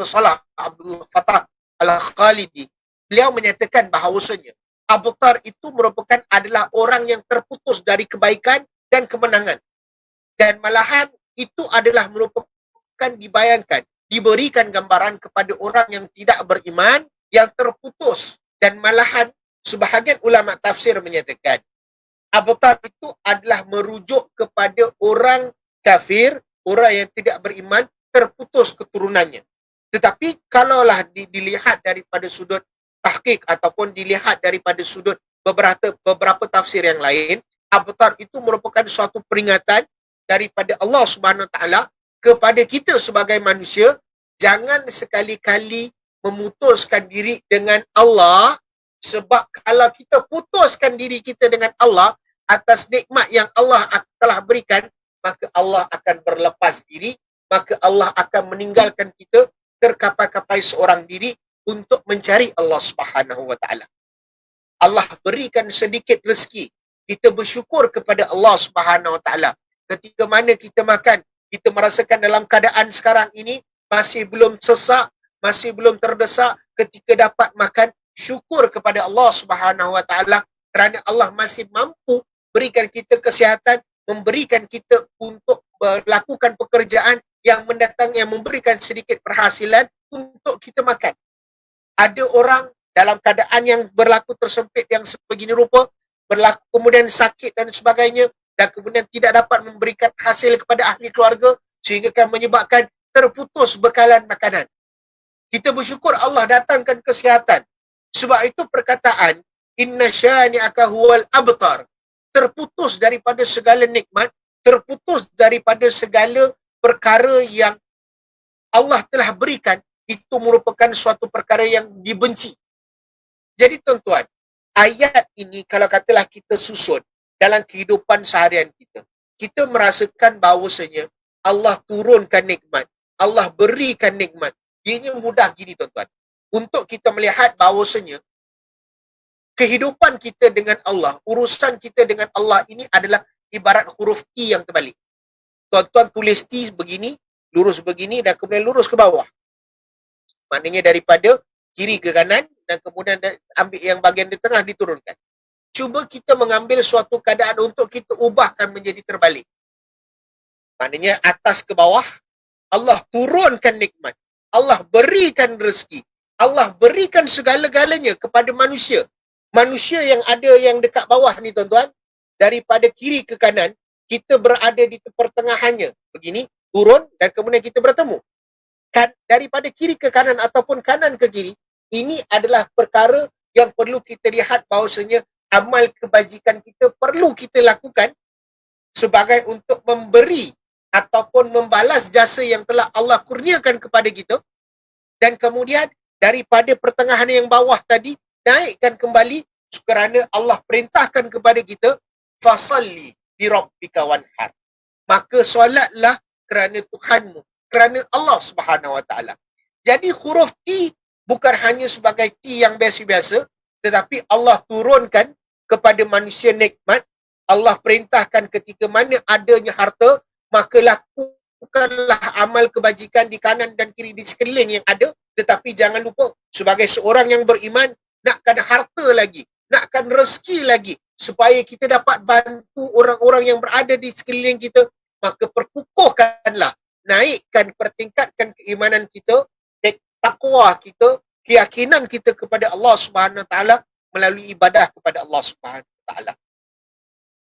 Salah Abdul Fattah Al-Khalidi. Beliau menyatakan bahawasanya abtar itu merupakan adalah orang yang terputus dari kebaikan dan kemenangan. Dan malahan itu adalah merupakan dibayangkan, diberikan gambaran kepada orang yang tidak beriman, yang terputus. Dan malahan sebahagian ulama tafsir menyatakan abtar itu adalah merujuk kepada orang kafir, orang yang tidak beriman, terputus keturunannya. Tetapi kalaulah dilihat daripada sudut tahqiq ataupun dilihat daripada sudut beberapa tafsir yang lain, abtar itu merupakan suatu peringatan daripada Allah Subhanahu taala kepada kita sebagai manusia, jangan sekali-kali memutuskan diri dengan Allah. Sebab kalau kita putuskan diri kita dengan Allah atas nikmat yang Allah telah berikan, maka Allah akan berlepas diri, maka Allah akan meninggalkan kita terkapai-kapai seorang diri untuk mencari Allah Subhanahu wa taala. Allah berikan sedikit rezeki, kita bersyukur kepada Allah Subhanahu wa taala. Ketika mana kita makan, kita merasakan dalam keadaan sekarang ini masih belum sesak, masih belum terdesak, ketika dapat makan, syukur kepada Allah Subhanahu wa taala kerana Allah masih mampu berikan kita kesihatan, memberikan kita untuk melakukan pekerjaan yang mendatang, yang memberikan sedikit penghasilan untuk kita makan. Ada orang dalam keadaan yang berlaku tersempit yang sebegini rupa, berlaku kemudian sakit dan sebagainya, dan kemudian tidak dapat memberikan hasil kepada ahli keluarga sehingga akan menyebabkan terputus bekalan makanan. Kita bersyukur Allah datangkan kesihatan. Sebab itu perkataan inna syani'aka huwal abtar, terputus daripada segala nikmat, terputus daripada segala perkara yang Allah telah berikan, itu merupakan suatu perkara yang dibenci. Jadi tuan-tuan, ayat ini kalau katalah kita susun dalam kehidupan seharian kita, kita merasakan bahawasanya Allah turunkan nikmat, Allah berikan nikmat. Ini mudah gini tuan-tuan, untuk kita melihat bahawasanya kehidupan kita dengan Allah, urusan kita dengan Allah ini adalah ibarat huruf T yang terbalik. Tuan-tuan tulis T begini, lurus begini dan kemudian lurus ke bawah. Maknanya daripada kiri ke kanan dan kemudian ambil yang bahagian di tengah diturunkan. Cuba kita mengambil suatu keadaan untuk kita ubahkan menjadi terbalik. Maknanya atas ke bawah, Allah turunkan nikmat, Allah berikan rezeki, Allah berikan segala-galanya kepada manusia. Manusia yang ada yang dekat bawah ni tuan-tuan, daripada kiri ke kanan, kita berada di pertengahannya. Begini, turun dan kemudian kita bertemu. Daripada kiri ke kanan ataupun kanan ke kiri, ini adalah perkara yang perlu kita lihat bahawasanya amal kebajikan kita perlu kita lakukan sebagai untuk memberi ataupun membalas jasa yang telah Allah kurniakan kepada kita. Dan kemudian daripada pertengahan yang bawah tadi, naikkan kembali kerana Allah perintahkan kepada kita, fasalli li rabbika wanhar. Maka solatlah kerana Tuhanmu, kerana Allah Subhanahu wa taala. Jadi huruf T bukan hanya sebagai T yang biasa-biasa, Tetapi Allah turunkan kepada manusia nikmat. Allah perintahkan ketika mana adanya harta, maka lakukanlah amal kebajikan di kanan dan kiri di sekeliling yang ada. Tetapi jangan lupa, sebagai seorang yang beriman, nakkan harta lagi, nakkan rezeki lagi, supaya kita dapat bantu orang-orang yang berada di sekeliling kita, maka perkukuhkanlah, naikkan, pertingkatkan keimanan kita, takwa kita, keyakinan kita kepada Allah Subhanahu Wa Taala melalui ibadah kepada Allah Subhanahu Wa Taala.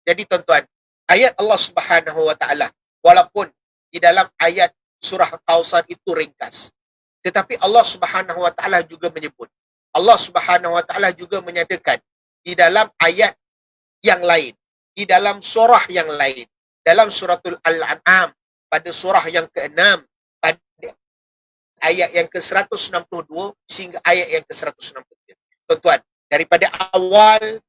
Jadi tuan-tuan, ayat Allah Subhanahu Wa Taala, walaupun di dalam ayat surah Kautsar itu ringkas, tetapi Allah Subhanahu Wa Taala juga menyebut, Allah Subhanahu Wa Taala juga menyatakan di dalam ayat yang lain, di dalam surah yang lain, dalam suratul Al-An'am pada surah yang ke-6, pada ayat yang ke-162 sehingga ayat yang ke-163. Tuan-tuan, daripada awal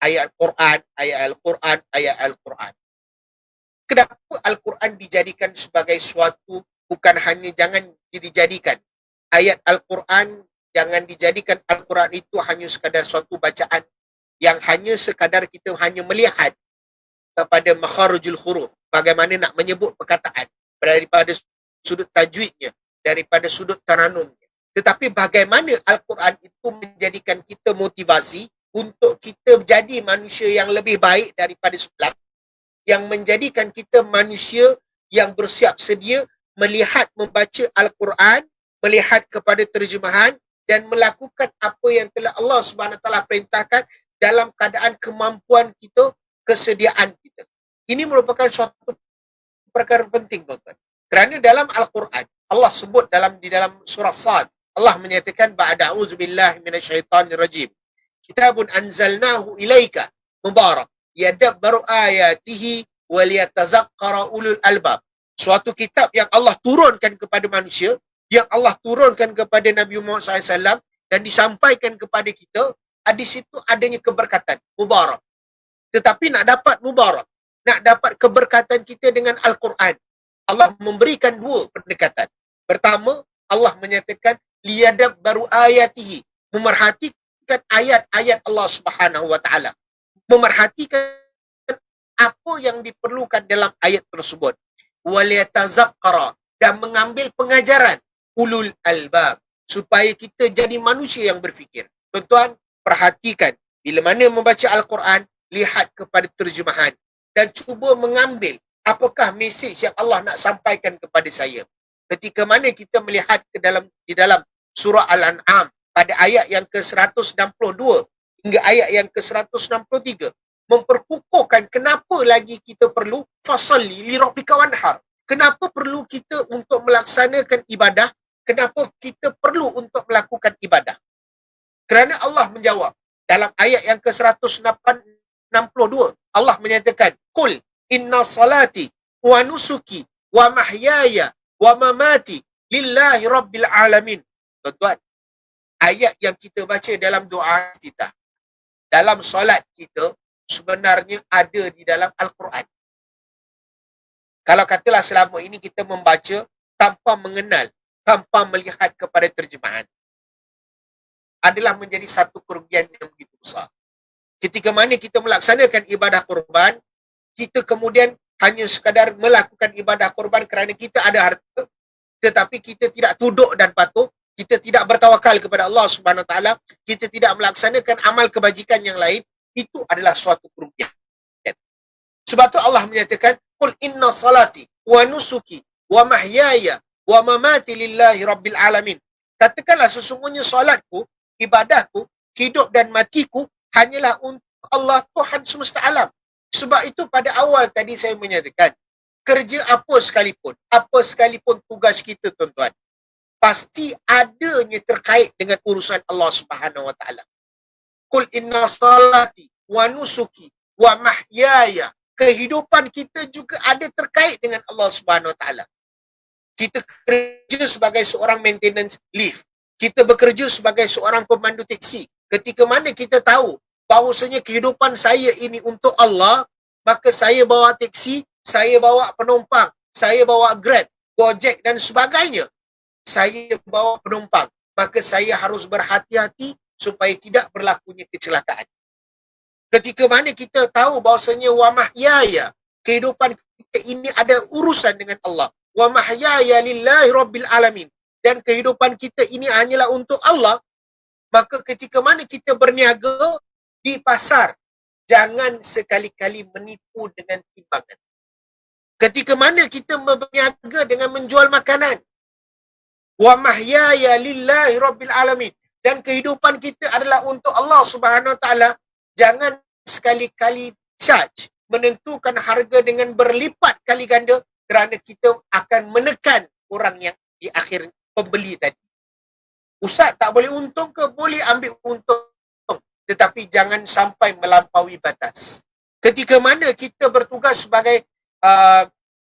ayat Al-Quran, ayat Al-Quran, ayat Al-Quran. Kenapa Al-Quran dijadikan sebagai suatu, bukan hanya jangan dijadikan ayat Al-Quran, jangan dijadikan Al-Quran itu hanya sekadar suatu bacaan yang hanya sekadar kita hanya melihat kepada makharijul huruf, bagaimana nak menyebut perkataan daripada sudut tajwidnya, daripada sudut taranumnya. Tetapi bagaimana Al-Quran itu menjadikan kita motivasi untuk kita jadi manusia yang lebih baik daripada sebelum, yang menjadikan kita manusia yang bersiap sedia melihat, membaca Al-Quran, melihat kepada terjemahan dan melakukan apa yang telah Allah Subhanahu Wa Taala perintahkan dalam keadaan kemampuan kita, kesediaan kita. Ini merupakan suatu perkara penting, tuan-tuan. Kerana dalam Al-Quran, Allah sebut di dalam surah Sad, Allah menyatakan ba'da a'udzubillahi minasyaitonirrajim. Kitabun anzalnahu ilaika mubarak yadabbaru ayatihi wa liyatazakkara ulul albab. Suatu kitab yang Allah turunkan kepada manusia, yang Allah turunkan kepada Nabi Muhammad SAW dan disampaikan kepada kita, di situ adanya keberkatan, mubarak. Tetapi nak dapat mubarak, nak dapat keberkatan kita dengan Al-Quran, Allah memberikan dua pendekatan. Pertama, Allah menyatakan liyadabbaru ayatihi, memerhatikan ayat-ayat Allah Subhanahu Wa Taala, memerhatikan apa yang diperlukan dalam ayat tersebut, waliyatazakkara, dan mengambil pengajaran ulul albab, supaya kita jadi manusia yang berfikir. Tuan-tuan, perhatikan, bila mana membaca Al-Quran, lihat kepada terjemahan dan cuba mengambil apakah mesej yang Allah nak sampaikan kepada saya. Ketika mana kita melihat di dalam surah Al-An'am pada ayat yang ke-162 hingga ayat yang ke-163, memperkukuhkan kenapa lagi kita perlu fasalli li rabbika wanhar. Kenapa perlu kita untuk melaksanakan ibadah? Kenapa kita perlu untuk melakukan ibadah? Kerana Allah menjawab dalam ayat yang ke-162, Allah menyatakan, "Qul inna salati wa nusuki wa mahyaya wa mamati lillahi rabbil alamin." Tuan-tuan, ayat yang kita baca dalam doa kita, dalam solat kita, sebenarnya ada di dalam Al-Quran. Kalau katalah selama ini kita membaca tanpa mengenal, tanpa melihat kepada terjemahan, adalah menjadi satu kerugian yang begitu besar. Ketika mana kita melaksanakan ibadah kurban, kita kemudian hanya sekadar melakukan ibadah kurban kerana kita ada harta, tetapi kita tidak tunduk dan patuh, kita tidak bertawakal kepada Allah Subhanahu Wa Taala, kita tidak melaksanakan amal kebajikan yang lain, itu adalah suatu kerugian. Sebab tu Allah menyatakan, "Qul inna salati wa nusuki wa mahyaya wa mamati lillahi rabbil alamin." Katakanlah sesungguhnya salatku, ibadahku, hidup dan matiku hanyalah untuk Allah Tuhan semesta alam. Sebab itu pada awal tadi saya menyatakan, kerja apa sekalipun tugas kita, tuan-tuan, pasti adanya terkait dengan urusan Allah Subhanahu Wa Taala. Qul inna salati wa nusuki wa mahyaya. Kehidupan kita juga ada terkait dengan Allah Subhanahu Wa Taala. Kita kerja sebagai seorang maintenance lift. Kita bekerja sebagai seorang pemandu teksi. Ketika mana kita tahu bahawasanya kehidupan saya ini untuk Allah, maka saya bawa teksi, saya bawa penumpang, saya bawa Grab, Gojek dan sebagainya. Saya bawa penumpang, maka saya harus berhati-hati supaya tidak berlakunya kecelakaan. Ketika mana kita tahu bahawasanya wa mahyaya, kehidupan kita ini ada urusan dengan Allah. Wa mahyaya lillahi rabbil alamin. Dan kehidupan kita ini hanyalah untuk Allah. Maka ketika mana kita berniaga di pasar, jangan sekali-kali menipu dengan timbangan. Ketika mana kita berniaga dengan menjual makanan, wa mahyaya lillahi rabbil alamin, dan kehidupan kita adalah untuk Allah Subhanahu wa taala, jangan sekali-kali charge, menentukan harga dengan berlipat kali ganda, kerana kita akan menekan orang yang di akhir pembeli tadi. Ustaz tak boleh untung ke? Boleh ambil untung, tetapi jangan sampai melampaui batas. Ketika mana kita bertugas sebagai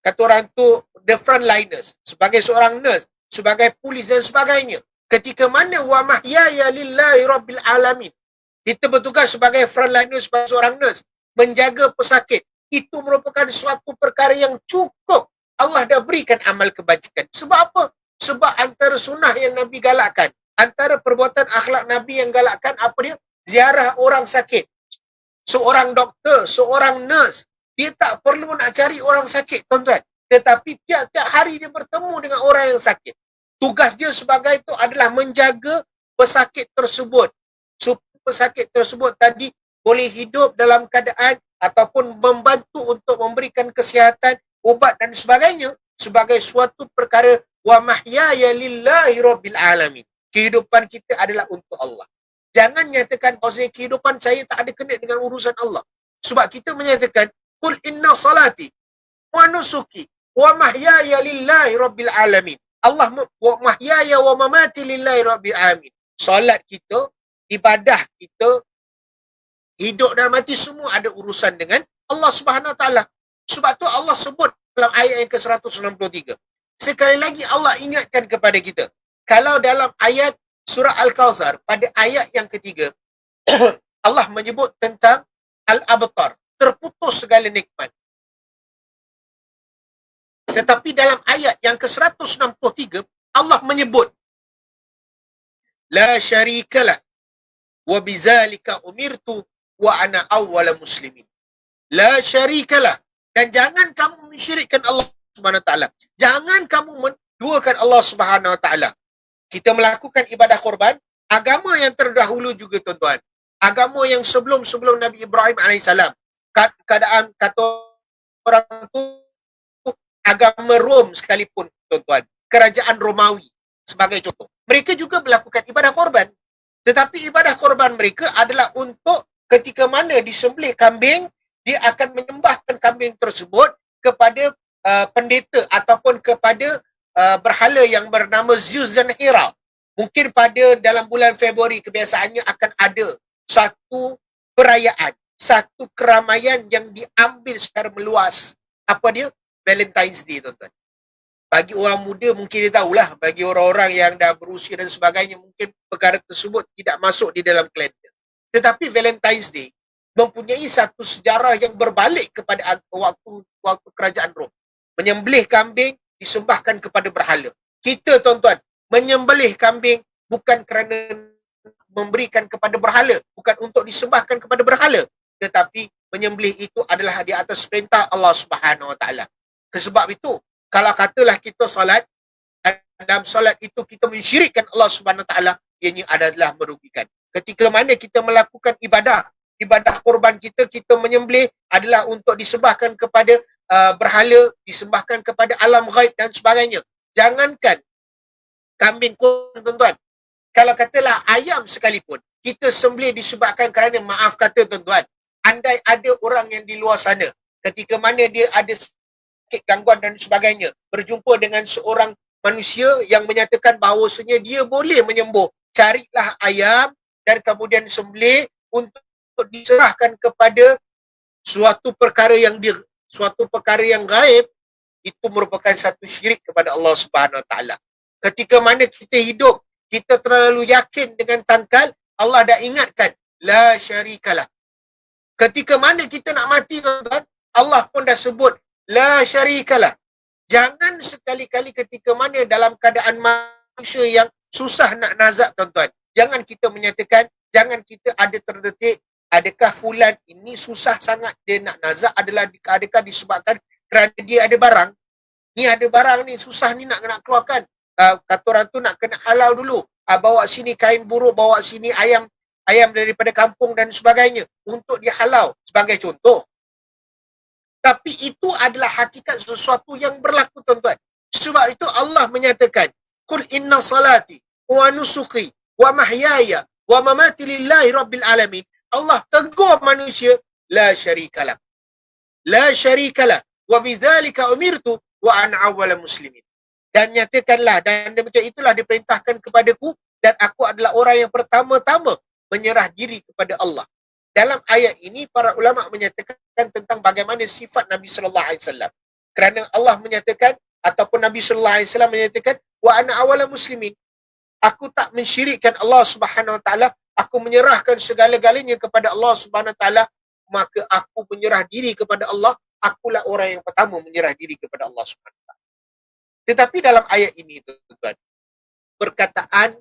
kata orang tu the frontliners, sebagai seorang nurse, sebagai polis dan sebagainya, ketika mana wa mahyaya lillahi rabbil alamin, kita bertugas sebagai frontliner, sebagai seorang nurse, menjaga pesakit, itu merupakan suatu perkara yang cukup. Allah dah berikan amal kebajikan. Sebab apa? Sebab antara sunnah yang Nabi galakkan, antara perbuatan akhlak Nabi yang galakkan, apa dia? Ziarah orang sakit. Seorang doktor, seorang nurse, dia tak perlu nak cari orang sakit, tuan-tuan. Tetapi tiap-tiap hari dia bertemu dengan orang yang sakit. Tugas dia sebagai itu adalah menjaga pesakit tersebut. Pesakit tersebut tadi boleh hidup dalam keadaan ataupun membantu untuk memberikan kesihatan, ubat dan sebagainya, sebagai suatu perkara wa mahyaya lillahi rabbil alamin. Kehidupan kita adalah untuk Allah. Jangan nyatakan bahawa kehidupan saya tak ada kena dengan urusan Allah. Sebab kita menyatakan qul inna salati wa nusuki wa mahyaya lillahi rabbil alamin. Allah wa mahyaya wa mamati lillahi rabbil alamin. Solat kita, ibadah kita, hidup dan mati, semua ada urusan dengan Allah Subhanahu Wa Taala. Sebab tu Allah sebut dalam ayat yang ke-163. Sekali lagi Allah ingatkan kepada kita. Kalau dalam ayat surah Al-Kautsar pada ayat yang ketiga, Allah menyebut tentang al-abtar, terputus segala nikmat. Tetapi dalam ayat yang ke-163 Allah menyebut la syarikalah wa bizalika umirtu wa ana awwala muslimin. La syarikalah, dan jangan kamu mensyirikkan Allah Subhanahu wa taala. Jangan kamu menduakan Allah Subhanahu wa taala. Kita melakukan ibadah korban, agama yang terdahulu juga, tuan-tuan. Agama yang sebelum Nabi Ibrahim alaihissalam. Keadaan kata orang tu agama Rom sekalipun, tuan-tuan. Kerajaan Romawi sebagai contoh. Mereka juga melakukan ibadah korban. Tetapi ibadah korban mereka adalah untuk ketika mana disembelih kambing, dia akan menyembahkan kambing tersebut kepada pendeta ataupun kepada berhala yang bernama Zeus dan Hera. Mungkin pada dalam bulan Februari kebiasaannya akan ada satu perayaan, satu keramaian yang diambil secara meluas. Apa dia? Valentine's Day, tuan-tuan. Bagi orang muda mungkin dia tahulah, bagi orang-orang yang dah berusia dan sebagainya mungkin perkara tersebut tidak masuk di dalam kalender. Tetapi Valentine's Day mempunyai satu sejarah yang berbalik kepada waktu kerajaan Rom. Menyembelih kambing disembahkan kepada berhala. Kita, tuan-tuan, menyembelih kambing bukan kerana memberikan kepada berhala, bukan untuk disembahkan kepada berhala, tetapi menyembelih itu adalah di atas perintah Allah Subhanahu Wa Taala. Sebab itu, kalau katalah kita solat, dalam solat itu kita mensyirikkan Allah Subhanahu Wa Taala, ianya adalah merugikan. Ketika mana kita melakukan ibadah korban kita menyembelih adalah untuk disembahkan kepada berhala, disembahkan kepada alam ghaib dan sebagainya. Jangankan kambing, tuan-tuan. Kalau katalah ayam sekalipun, kita sembelih disebabkan kerana, maaf kata tuan-tuan, andai ada orang yang di luar sana, ketika mana dia ada gangguan dan sebagainya, berjumpa dengan seorang manusia yang menyatakan bahawasanya dia boleh menyembuh, carilah ayam dan kemudian sembelih untuk diserahkan kepada suatu perkara yang gaib, itu merupakan satu syirik kepada Allah Subhanahu Wa Taala. Ketika mana kita hidup, kita terlalu yakin dengan tangkal, Allah dah ingatkan la syarikalah. Ketika mana kita nak mati, tuan-tuan, Allah pun dah sebut la syarikalah. Jangan sekali-kali ketika mana dalam keadaan manusia yang susah nak nazak, tuan-tuan, jangan kita menyatakan Jangan kita ada terdetik, adakah fulan ini susah sangat dia nak nazak adalah adakah disebabkan kerana dia ada barang. Ni ada barang ni susah ni nak keluarkan. Kata orang tu nak kena halau dulu. Bawa sini kain buruk, bawa sini ayam daripada kampung dan sebagainya untuk dihalau sebagai contoh. Tapi itu adalah hakikat sesuatu yang berlaku, tuan-tuan. Sebab itu Allah menyatakan, "Qul inna salati wa nusuki wa mahyaya wa mamati lillahi rabbil alamin." Allah tegur manusia, la syarikalah. La syarikalah wa bidzalika umirtu wa ana awwalul muslimin. Dan nyatakanlah, dan demikian itulah diperintahkan kepadaku, dan aku adalah orang yang pertama-tama menyerah diri kepada Allah. Dalam ayat ini para ulama menyatakan tentang bagaimana sifat Nabi sallallahu alaihi wasallam. Kerana Allah menyatakan ataupun Nabi sallallahu alaihi wasallam menyatakan wa ana awwalul muslimin. Aku tak mensyirikkan Allah Subhanahu wa taala, aku menyerahkan segala-galanya kepada Allah Subhanahu wa taala, maka aku menyerah diri kepada Allah, akulah orang yang pertama menyerah diri kepada Allah Subhanahu wa taala. Tetapi dalam ayat ini, tuan-tuan, perkataan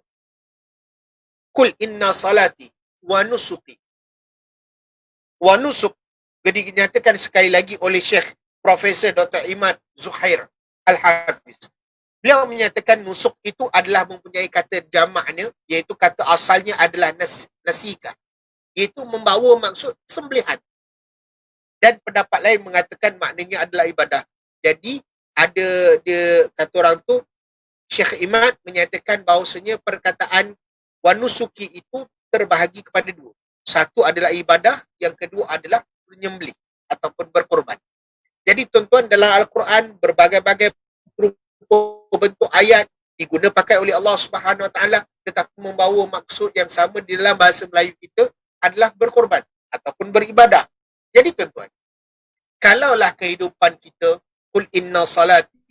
kul inna salati wa nusuki wa nusuk dinyatakan sekali lagi oleh Syekh Profesor Dr. Imad Zuhair Al-Hafiz. Beliau menyatakan nusuk itu adalah mempunyai kata jamaknya, iaitu kata asalnya adalah nasika, iaitu membawa maksud sembelihan. Dan pendapat lain mengatakan maknanya adalah ibadah. Jadi ada dia kata orang tu, Syekh Imad menyatakan bahawasanya perkataan wanusuki itu terbahagi kepada dua. Satu adalah ibadah, yang kedua adalah menyembelih ataupun berkorban. Jadi tuan-tuan, dalam Al-Quran berbagai-bagai bentuk ayat diguna pakai oleh Allah Subhanahu Wa Taala, tetapi membawa maksud yang sama di dalam bahasa Melayu kita adalah berkorban ataupun beribadah. Jadi tuan-tuan, kalaulah kehidupan kita kul inna salati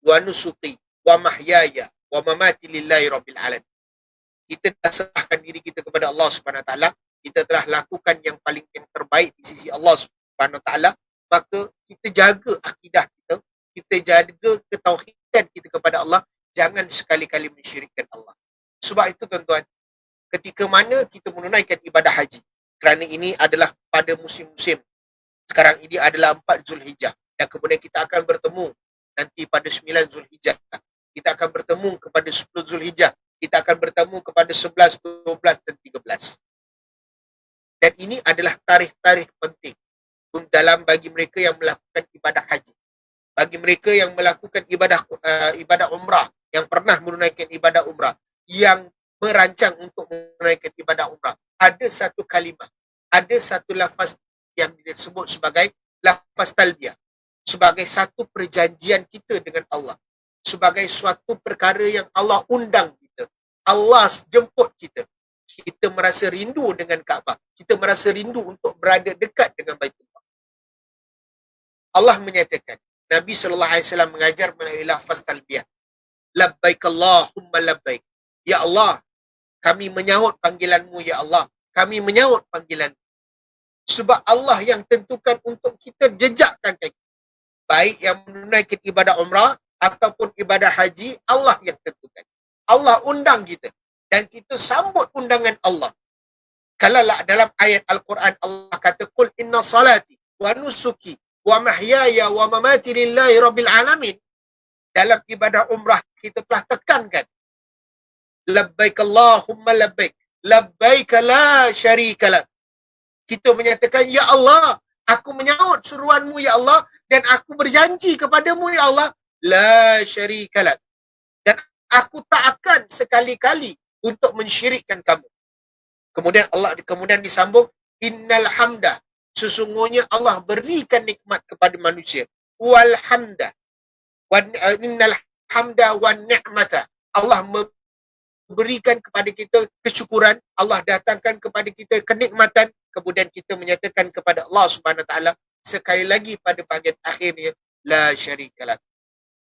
wa nusuki wa mahyaya wa mamati lillahi rabbil alamin, kita dah serahkan diri kita kepada Allah Subhanahu Wa Taala, kita telah lakukan yang terbaik di sisi Allah Subhanahu Wa Taala, maka kita jaga akidah kita, kita jaga ketauhidan kita kepada Allah, jangan sekali-kali mensyirikkan Allah. Sebab itu tuan-tuan, ketika mana kita menunaikan ibadah haji, kerana ini adalah pada musim-musim, sekarang ini adalah 4 Zulhijjah, dan kemudian kita akan bertemu nanti pada 9 Zulhijjah, kita akan bertemu kepada 10 Zulhijjah, kita akan bertemu kepada 11, 12 dan 13. Dan ini adalah tarikh-tarikh penting dalam bagi mereka yang melakukan ibadah haji. Bagi mereka yang melakukan ibadah umrah, yang pernah menunaikan ibadah umrah, yang merancang untuk menunaikan ibadah umrah, ada satu kalimah, ada satu lafaz yang disebut sebagai lafaz talbiyah, sebagai satu perjanjian kita dengan Allah, sebagai suatu perkara yang Allah undang kita, Allah jemput kita. Kita merasa rindu dengan Kaabah, kita merasa rindu untuk berada dekat dengan Baitullah. Allah menyatakan, Nabi SAW mengajar melalui lafaz talbiyah, labbaik Allahumma labbaik, ya Allah, kami menyahut panggilanmu, ya Allah, kami menyahut panggilanmu. Sebab Allah yang tentukan untuk kita jejakkan kaki, baik yang menunaikan ibadah umrah ataupun ibadah haji, Allah yang tentukan. Allah undang kita, dan kita sambut undangan Allah. Kalaulah dalam ayat Al-Quran Allah kata qul inna salati wa nusuki wa mahyaya wa mamati lillahi rabbil alamin, dalam ibadah umrah kita telah tekankan labbaik Allahumma labbaik, labbaik la syarika lak. Kita menyatakan, ya Allah, aku menyahut seruanmu ya Allah, dan aku berjanji kepadamu ya Allah, la syarika lak, dan aku tak akan sekali-kali untuk mensyirikkan kamu. Kemudian disambung, innal hamda, sesungguhnya Allah berikan nikmat kepada manusia, wal hamda wa innal hamda wan ni'mata, Allah memberikan kepada kita kesyukuran, Allah datangkan kepada kita kenikmatan. Kemudian kita menyatakan kepada Allah Subhanahu Wa Taala sekali lagi pada bahagian akhirnya, la syarikalah,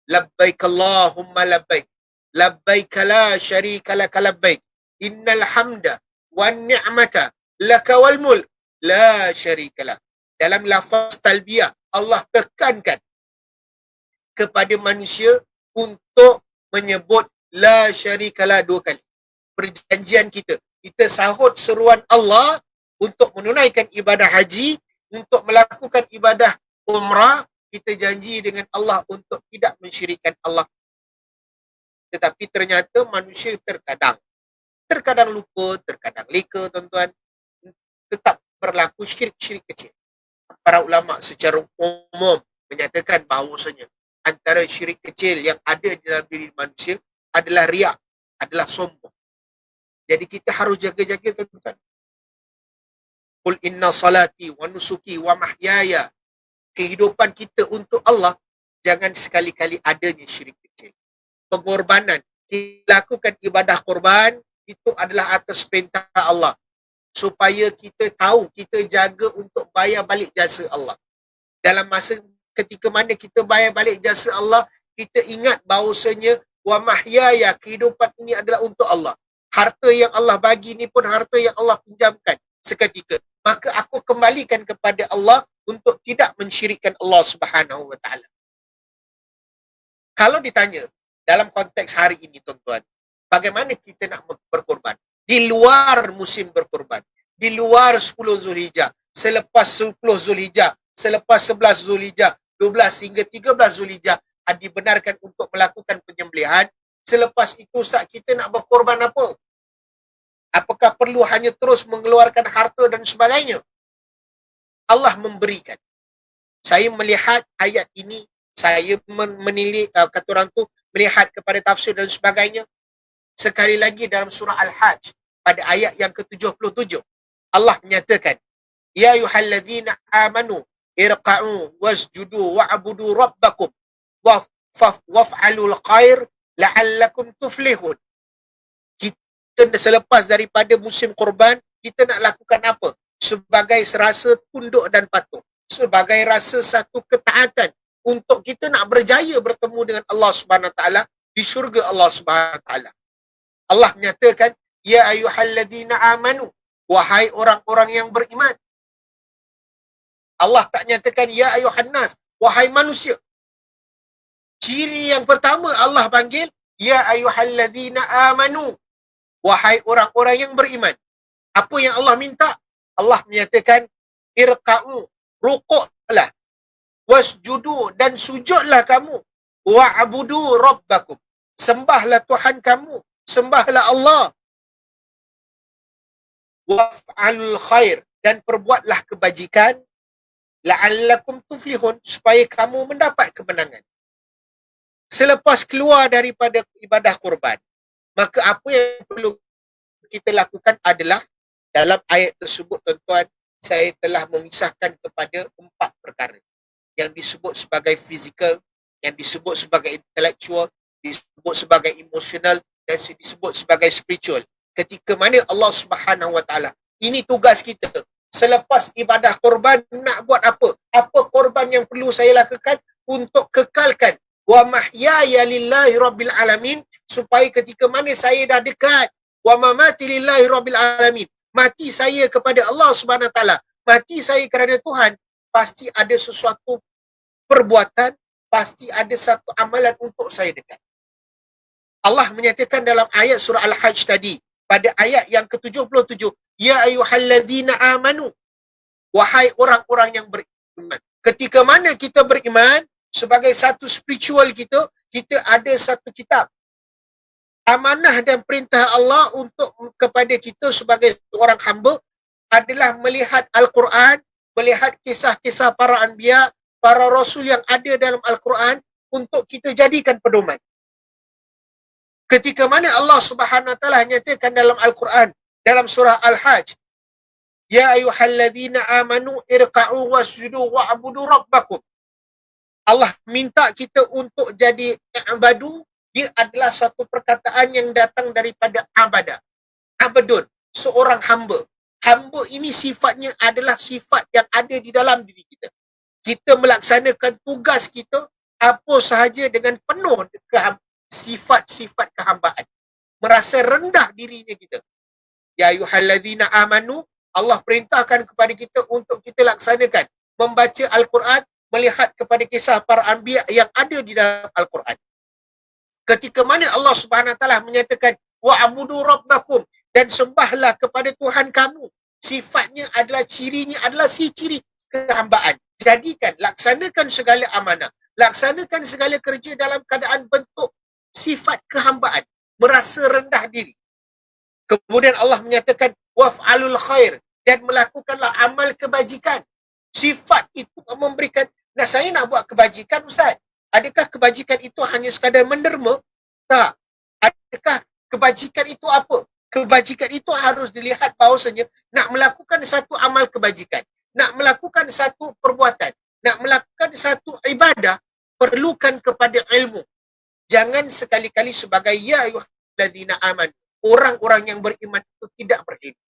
labbaik Allahumma labbaik, labbaik la syarika lak labbaik, innal hamda wan ni'mata laka wal mulk la syarikalah. Dalam lafaz talbiyah Allah tekankan kepada manusia untuk menyebut la syarikalah 2 kali. Perjanjian kita, kita sahut seruan Allah untuk menunaikan ibadah haji, untuk melakukan ibadah umrah, kita janji dengan Allah untuk tidak mensyirikkan Allah. Tetapi ternyata manusia terkadang lupa, terkadang leka, tuan-tuan, tetap berlaku syirik-syirik kecil. Para ulama secara umum menyatakan bahawasanya antara syirik kecil yang ada di dalam diri manusia adalah riak, adalah sombong. Jadi kita harus jaga-jaga, tuan-tuan. Qul inna salati wa nusuki wa mahyaya. Kehidupan kita untuk Allah, jangan sekali-kali adanya syirik kecil. Pengorbanan, kita lakukan ibadah korban, itu adalah atas perintah Allah. Supaya kita tahu, kita jaga untuk bayar balik jasa Allah. Dalam masa ketika mana kita bayar balik jasa Allah, kita ingat bahawasanya wa mahyaya, kehidupan ini adalah untuk Allah. Harta yang Allah bagi ni pun harta yang Allah pinjamkan seketika. Maka aku kembalikan kepada Allah untuk tidak mensyirikkan Allah Subhanahu wa taala. Kalau ditanya dalam konteks hari ini, tuan-tuan, bagaimana kita nak berkorban di luar musim berkorban, di luar 10 Zulhijjah, selepas 10 Zulhijjah, selepas 11 Zulhijjah, 12 hingga 13 Zulhijjah dibenarkan untuk melakukan penyembelihan. Selepas itu saat kita nak berkorban apa? Apakah perlu hanya terus mengeluarkan harta dan sebagainya? Allah memberikan. Saya melihat ayat ini, saya menilik, kata orang tu, melihat kepada tafsir dan sebagainya. Sekali lagi dalam surah Al-Hajj, pada ayat yang ke-77, Allah menyatakan, Ya ayyuhalladzina amanu, irqa'u wasjudu wa'budu rabbakum, waf'alul khair, la'allakum tuflihun. Kita selepas daripada musim korban, kita nak lakukan apa? Sebagai rasa tunduk dan patuh. Sebagai rasa satu ketaatan untuk kita nak berjaya bertemu dengan Allah Subhanahu Wa Taala di syurga Allah Subhanahu Wa Taala. Allah menyatakan, Ya ayyuhalladzina amanu, wahai orang-orang yang beriman. Allah tak nyatakan, Ya ayyuhan nas, wahai manusia. Ciri yang pertama Allah panggil, Ya ayyuhalladzina amanu, wahai orang-orang yang beriman. Apa yang Allah minta? Allah menyatakan, irqa'u, rukuklah, wasjudu, dan sujudlah kamu, wa'budu rabbakum, sembahlah Tuhan kamu, sembahlah Allah, waf'alul khair, dan perbuatlah kebajikan, la'allakum tuflihun, supaya kamu mendapat kemenangan. Selepas keluar daripada ibadah korban, maka apa yang perlu kita lakukan adalah, dalam ayat tersebut, tuan-tuan, saya telah memisahkan kepada 4 perkara. Yang disebut sebagai fizikal, yang disebut sebagai intellectual, disebut sebagai emotional, dan disebut sebagai spiritual. Ketika mana Allah Subhanahu Wa Taala, ini tugas kita. Selepas ibadah korban, nak buat apa? Apa korban yang perlu saya lakukan? Untuk kekalkan wa mahyaya lillahi rabbil alamin, supaya ketika mana saya dah dekat, wa mamati lillahi rabbil alamin, mati saya kepada Allah Subhanahu Wa Taala, mati saya kerana Tuhan, pasti ada sesuatu perbuatan, pasti ada satu amalan untuk saya dekat. Allah menyatakan dalam ayat surah Al-Hajj tadi, pada ayat yang ke-77, Ya ayyuhalladzina amanu, wahai orang-orang yang beriman. Ketika mana kita beriman, sebagai satu spiritual kita, kita ada satu kitab. Amanah dan perintah Allah untuk kepada kita sebagai orang hamba adalah melihat Al-Quran, melihat kisah-kisah para anbiya, para rasul yang ada dalam Al-Quran untuk kita jadikan pedoman. Ketika mana Allah Subhanahu Wa Taala nyatakan dalam Al-Quran, dalam surah Al-Hajj, Ya ayyuhalladzina amanu irqa'u wasjudu wa'budu rabbakum. Allah minta kita untuk jadi abadu. Dia adalah satu perkataan yang datang daripada abadah. Abadun, seorang hamba. Hamba ini sifatnya adalah sifat yang ada di dalam diri kita. Kita melaksanakan tugas kita apa sahaja dengan penuh sifat-sifat kehambaan. Merasa rendah dirinya kita. Ya ayyuhalladzina amanu, Allah perintahkan kepada kita untuk kita laksanakan. Membaca Al-Quran, melihat kepada kisah para anbiya yang ada di dalam Al-Quran. Ketika mana Allah Subhanahu Wa Taala menyatakan wa'budu rabbakum, dan sembahlah kepada Tuhan kamu. Sifatnya adalah, cirinya adalah si ciri kehambaan. Jadikan, laksanakan segala amanah, laksanakan segala kerja dalam keadaan bentuk sifat kehambaan, merasa rendah diri. Kemudian Allah menyatakan waf'alul khair, dan melakukanlah amal kebajikan. Sifat itu memberikan, nah saya nak buat kebajikan Ustaz. Adakah kebajikan itu hanya sekadar menderma? Tak. Adakah kebajikan itu apa? Kebajikan itu harus dilihat bahawasanya nak melakukan satu amal kebajikan, nak melakukan satu perbuatan, nak melakukan satu ibadah, perlukan kepada ilmu. Jangan sekali-kali sebagai ya ayyuhallazina aman, orang-orang yang beriman itu tidak berilmu.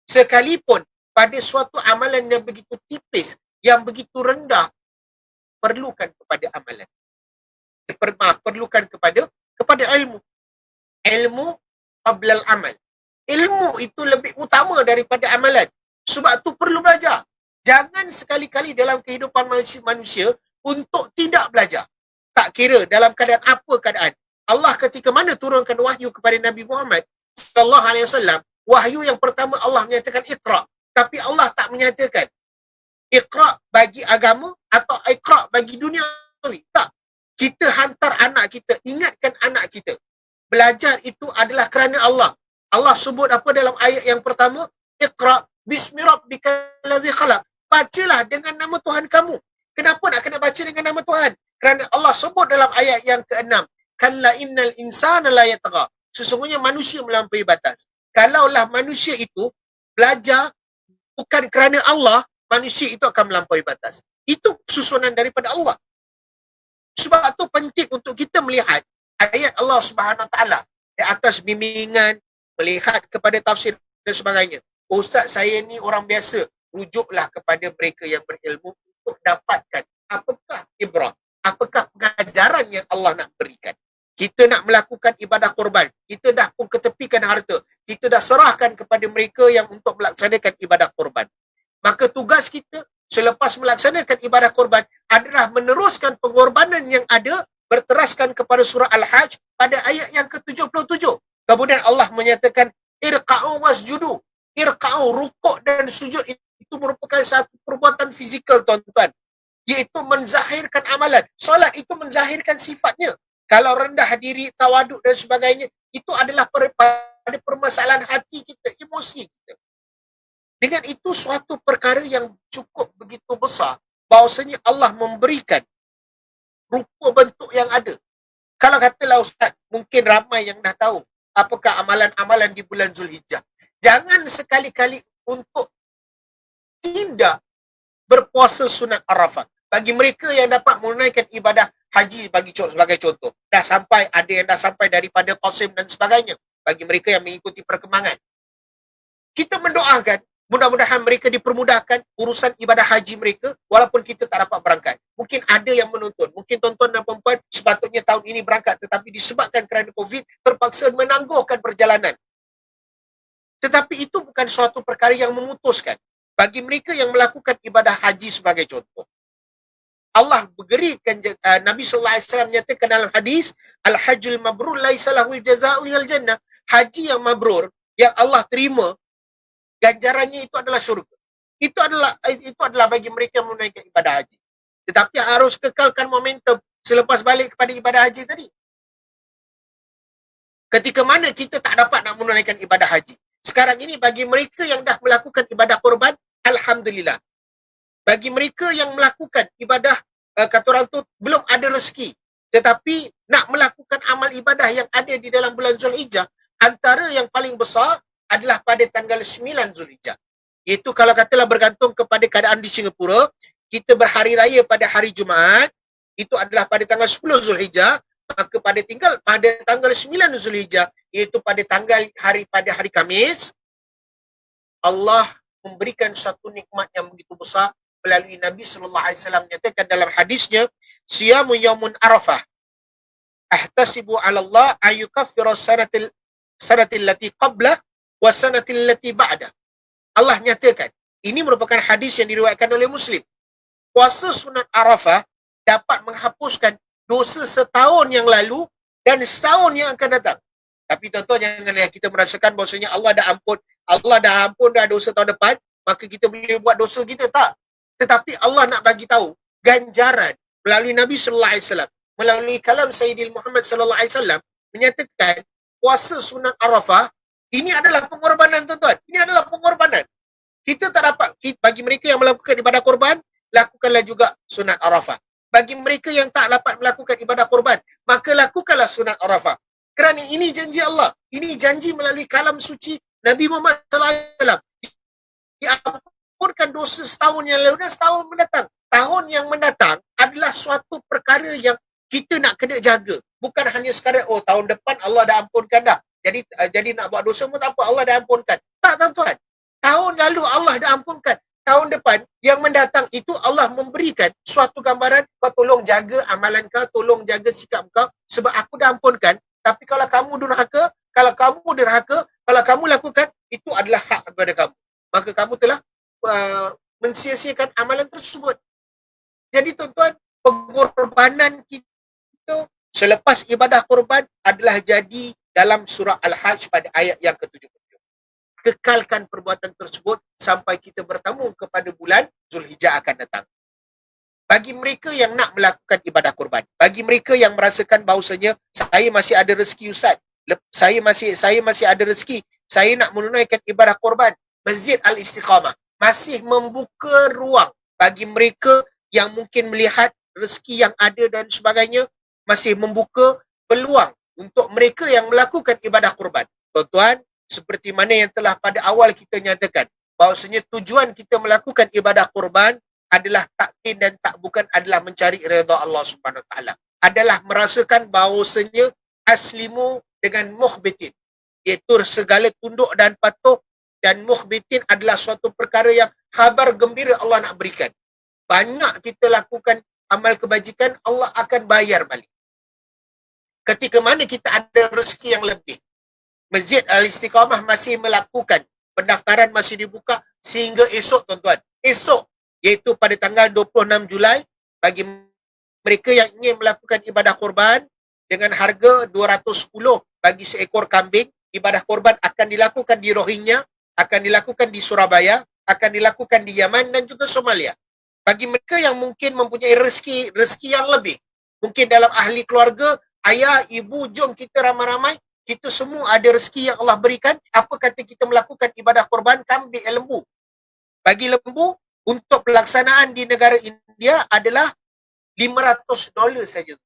Sekalipun pada suatu amalan yang begitu tipis, yang begitu rendah, perlukan kepada amalan. Perlukan kepada ilmu. Ilmu qablal amal. Ilmu itu lebih utama daripada amalan. Sebab tu perlu belajar. Jangan sekali-kali dalam kehidupan manusia untuk tidak belajar. Tak kira dalam keadaan apa keadaan. Allah ketika mana turunkan wahyu kepada Nabi Muhammad sallallahu alaihi wasallam, wahyu yang pertama Allah menyatakan Iqra, tapi Allah tak menyatakan Iqra bagi agama atau Iqra bagi dunia. Tak. Kita hantar anak kita, ingatkan anak kita. Belajar itu adalah kerana Allah. Allah sebut apa dalam ayat yang pertama? Iqra bismi rabbikal ladzi khalaq. Bacalah dengan nama Tuhan kamu. Kenapa nak kena baca dengan nama Tuhan? Kerana Allah sebut dalam ayat yang ke-6, kalla innal insana la yatgha. Sesungguhnya manusia melampaui batas. Kalaulah manusia itu belajar bukan kerana Allah, manusia itu akan melampaui batas. Itu susunan daripada Allah. Sebab itu penting untuk kita melihat ayat Allah Subhanahu Wa Taala di atas bimbingan, melihat kepada tafsir dan sebagainya. Ustaz, saya ni orang biasa, rujuklah kepada mereka yang berilmu untuk dapatkan apakah ibrah, apakah pengajaran yang Allah nak berikan. Kita nak melakukan ibadah korban, kita dah pun ketepikan harta, kita dah serahkan kepada mereka yang untuk melaksanakan ibadah korban. Maka tugas kita selepas melaksanakan ibadah korban adalah meneruskan pengorbanan yang ada, berteraskan kepada surah Al-Hajj pada ayat yang ke-77. Kemudian Allah menyatakan irqa'u wasjudu. Irqa'u, rukuk dan sujud itu merupakan satu perbuatan fizikal, tuan-tuan, iaitu menzahirkan amalan. Solat itu menzahirkan sifatnya. Kalau rendah diri, tawaduk dan sebagainya, itu adalah pada permasalahan hati kita, emosi kita. Dengan itu suatu perkara yang cukup begitu besar, bahawasanya Allah memberikan rupa bentuk yang ada. Kalau katalah Ustaz, mungkin ramai yang dah tahu apakah amalan-amalan di bulan Zulhijjah. Jangan sekali-kali untuk tidak berpuasa sunat Arafah. Bagi mereka yang dapat menunaikan ibadah haji sebagai contoh, ada yang dah sampai daripada Qasim dan sebagainya. Bagi mereka yang mengikuti perkembangan, kita mendoakan mudah-mudahan mereka dipermudahkan urusan ibadah haji mereka, walaupun kita tak dapat berangkat. Mungkin ada yang menonton, mungkin tuan-tuan dan puan-puan sepatutnya tahun ini berangkat, tetapi disebabkan kerana COVID terpaksa menangguhkan perjalanan. Tetapi itu bukan suatu perkara yang memutuskan. Bagi mereka yang melakukan ibadah haji sebagai contoh, Allah berikan, Nabi sallallahu alaihi wasallam menyatakan dalam hadis, al-hajjul mabrur laisa lahul jazaa'u ilal jannah. Haji yang mabrur, yang Allah terima, ganjarannya itu adalah syurga. Itu adalah bagi mereka yang menunaikan ibadah haji. Tetapi harus kekalkan momentum selepas balik kepada ibadah haji tadi. Ketika mana kita tak dapat nak menunaikan ibadah haji. Sekarang ini bagi mereka yang dah melakukan ibadah korban, alhamdulillah. Bagi mereka yang melakukan ibadah, kata orang tu, belum ada rezeki, tetapi nak melakukan amal ibadah yang ada di dalam bulan Zulhijjah, antara yang paling besar adalah pada tanggal 9 Zulhijjah. Itu kalau katalah bergantung kepada keadaan di Singapura, kita berhari raya pada hari Jumaat, itu adalah pada tanggal 10 Zulhijjah, maka pada tanggal 9 Zulhijjah, iaitu pada hari Khamis, Allah memberikan satu nikmat yang begitu besar melalui Nabi sallallahu alaihi wasallam menyatakan dalam hadisnya, siyamu yaumun arafah ahtasibu 'ala Allah ayukaffira sanatil lati qabla wa sanatil lati ba'da. Allah nyatakan, ini merupakan hadis yang diriwayatkan oleh Muslim. Puasa sunat Arafah dapat menghapuskan dosa setahun yang lalu dan setahun yang akan datang. Tapi tuan-tuan jangan kita merasakan bahawasanya Allah dah ampun dah dosa tahun depan, maka kita boleh buat dosa kita, tak. Tetapi Allah nak bagi tahu ganjaran melalui Nabi sallallahu alaihi wasallam, melalui kalam Sayyidil Muhammad sallallahu alaihi wasallam menyatakan puasa sunat Arafah ini adalah pengorbanan, tuan-tuan. Ini adalah pengorbanan. Kita tak dapat, bagi mereka yang melakukan ibadah korban, lakukanlah juga sunat Arafah. Bagi mereka yang tak dapat melakukan ibadah korban, maka lakukanlah sunat Arafah. Kerana ini janji Allah. Ini janji melalui kalam suci Nabi Muhammad SAW. Diampunkan dosa setahun yang lalu dan setahun mendatang. Tahun yang mendatang adalah suatu perkara yang kita nak kena jaga. Bukan hanya sekadar, tahun depan Allah dah ampunkan dah. Jadi nak buat dosa pun tak apa, Allah dah ampunkan. Tak, tuan-tuan. Tahun lalu Allah dah ampunkan. Tahun depan yang mendatang itu Allah memberikan suatu gambaran, kau tolong jaga amalan kau, tolong jaga sikap kau sebab aku dah ampunkan. Tapi kalau kamu durhaka, kalau kamu lakukan, itu adalah hak kepada kamu. Maka kamu telah mensia-siakan amalan tersebut. Jadi tuan-tuan, pengorbanan kita selepas ibadah korban adalah jadi dalam surah Al-Hajj pada ayat yang ke-77. Kekalkan perbuatan tersebut sampai kita bertemu kepada bulan Zulhijjah akan datang. Bagi mereka yang nak melakukan ibadah korban, bagi mereka yang merasakan bahawasanya saya masih ada rezeki, Ustaz, saya masih ada rezeki, saya nak menunaikan ibadah korban, Masjid Al-Istiqamah masih membuka ruang bagi mereka yang mungkin melihat rezeki yang ada dan sebagainya, masih membuka peluang untuk mereka yang melakukan ibadah korban. Tuan-tuan, seperti mana yang telah pada awal kita nyatakan, bahawasanya tujuan kita melakukan ibadah korban adalah takkin dan tak bukan adalah mencari redha Allah Subhanahu Wa Taala. Adalah merasakan bahawasanya aslimu dengan mukhbitin, iaitu segala tunduk dan patuh, dan mukhbitin adalah suatu perkara yang khabar gembira Allah nak berikan. Banyak kita lakukan amal kebajikan, Allah akan bayar balik. Ketika mana kita ada rezeki yang lebih, Masjid Al-Istiqamah masih melakukan, pendaftaran masih dibuka sehingga esok, tuan-tuan. Esok, iaitu pada tanggal 26 Julai, bagi mereka yang ingin melakukan ibadah korban dengan harga 210 bagi seekor kambing, ibadah korban akan dilakukan di Rohingya, akan dilakukan di Surabaya, akan dilakukan di Yaman dan juga Somalia. Bagi mereka yang mungkin mempunyai rezeki yang lebih, mungkin dalam ahli keluarga, ayah, ibu, jom kita ramai-ramai, kita semua ada rezeki yang Allah berikan, apa kata kita melakukan ibadah korban kambing lembu. Bagi lembu, untuk pelaksanaan di negara India adalah $500 saja.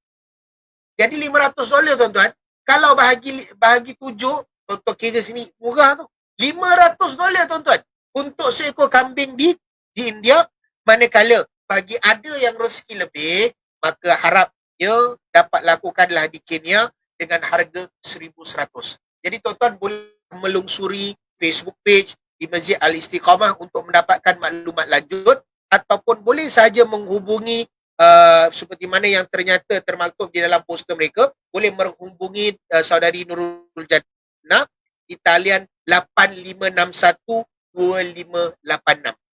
Jadi $500, tuan-tuan, kalau bahagi 7, tuan-tuan kira sini murah tu, $500, tuan-tuan, untuk seekor kambing di India. Manakala bagi ada yang rezeki lebih, maka harapnya dapat lakukanlah di Kenya dengan harga 1,100. Jadi tuan-tuan boleh melungsuri Facebook page di Masjid Al-Istiqamah untuk mendapatkan maklumat lanjut, ataupun boleh saja menghubungi seperti mana yang ternyata termaktub di dalam poster mereka, boleh menghubungi saudari Nurul Jannah di talian 85612586.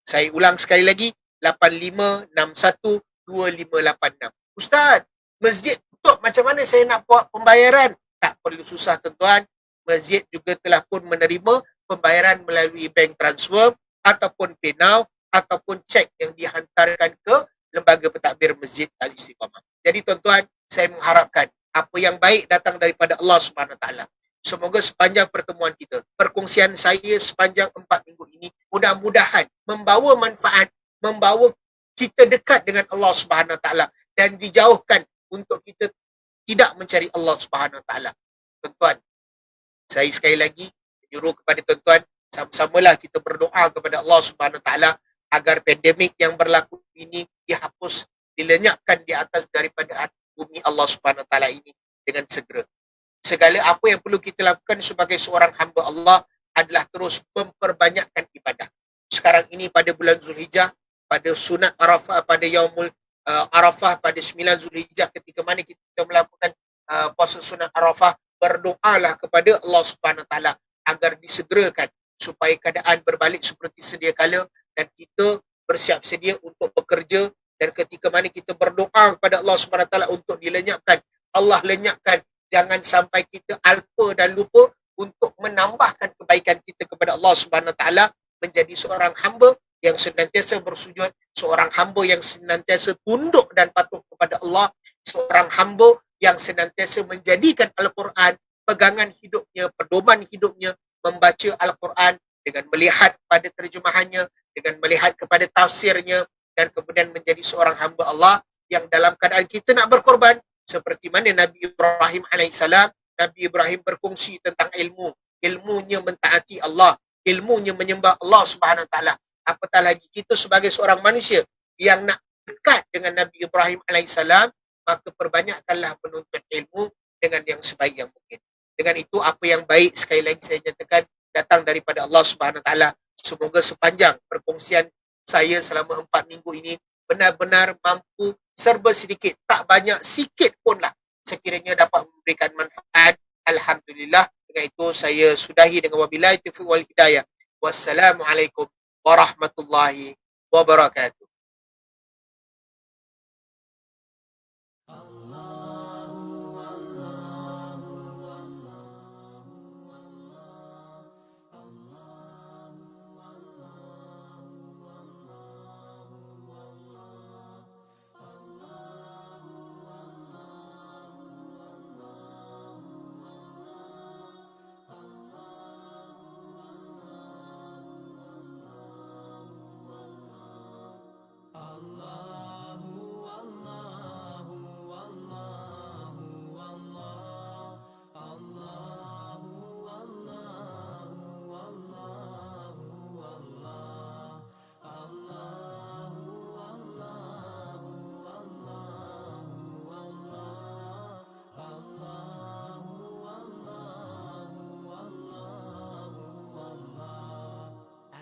Saya ulang sekali lagi, 85612586. Ustaz, masjid tutup, macam mana saya nak buat pembayaran? Tak perlu susah, tuan-tuan. Masjid juga telah pun menerima pembayaran melalui bank transfer ataupun PayNow ataupun cek yang dihantarkan ke Lembaga Pentadbir Masjid Al-Istiqamah. Jadi tuan-tuan, saya mengharapkan apa yang baik datang daripada Allah Subhanahu Wa Taala. Semoga sepanjang pertemuan kita, perkongsian saya sepanjang 4 minggu ini, mudah-mudahan membawa manfaat, membawa kita dekat dengan Allah Subhanahu Wa Taala dan dijauhkan untuk kita tidak mencari Allah Subhanahu Wa Taala. Tuan-tuan, saya sekali lagi menyuruh kepada tuan-tuan, sama-samalah kita berdoa kepada Allah Subhanahu Wa Taala agar pandemik yang berlaku ini dihapus, dilenyapkan di atas daripada bumi Allah Subhanahu Wa Taala ini dengan segera. Segala apa yang perlu kita lakukan sebagai seorang hamba Allah adalah terus memperbanyakkan ibadah. Sekarang ini pada bulan Zulhijjah, pada sunat Arafah, pada Yaumul Arafah, pada 9 Zulhijjah, ketika mana kita melakukan puasa sunat Arafah, berdoalah kepada Allah Subhanahu Wa Taala agar disegerakan supaya keadaan berbalik seperti sedia kala dan kita bersiap sedia untuk bekerja. Dan ketika mana kita berdoa kepada Allah Subhanahu Wa Taala untuk dilenyapkan, Allah lenyapkan Jangan sampai kita alpa dan lupa untuk menambahkan kebaikan kita kepada Allah Subhanahu Wa Taala, menjadi seorang hamba yang senantiasa bersujud, seorang hamba yang senantiasa tunduk dan patuh kepada Allah, seorang hamba yang senantiasa menjadikan Al-Quran pegangan hidupnya, pedoman hidupnya, membaca Al-Quran dengan melihat pada terjemahannya, dengan melihat kepada tafsirnya, dan kemudian menjadi seorang hamba Allah yang dalam keadaan kita nak berkorban, seperti mana Nabi Ibrahim alaihissalam. Nabi Ibrahim berkongsi tentang ilmunya mentaati Allah, ilmunya menyembah Allah Subhanahu Wa Taala. Apatah lagi kita sebagai seorang manusia yang nak dekat dengan Nabi Ibrahim alaihissalam, maka perbanyakkanlah menuntut ilmu dengan yang sebaik yang mungkin. Dengan itu, apa yang baik, sekali lagi saya nyatakan, datang daripada Allah Subhanahu Wa Taala. Semoga sepanjang perkongsian saya selama 4 minggu ini benar-benar mampu serba sedikit, tak banyak, sikit pun lah, sekiranya dapat memberikan manfaat. Alhamdulillah. Dengan itu saya sudahi dengan wabillahi taufiq wal hidayah. Wassalamualaikum warahmatullahi wabarakatuh.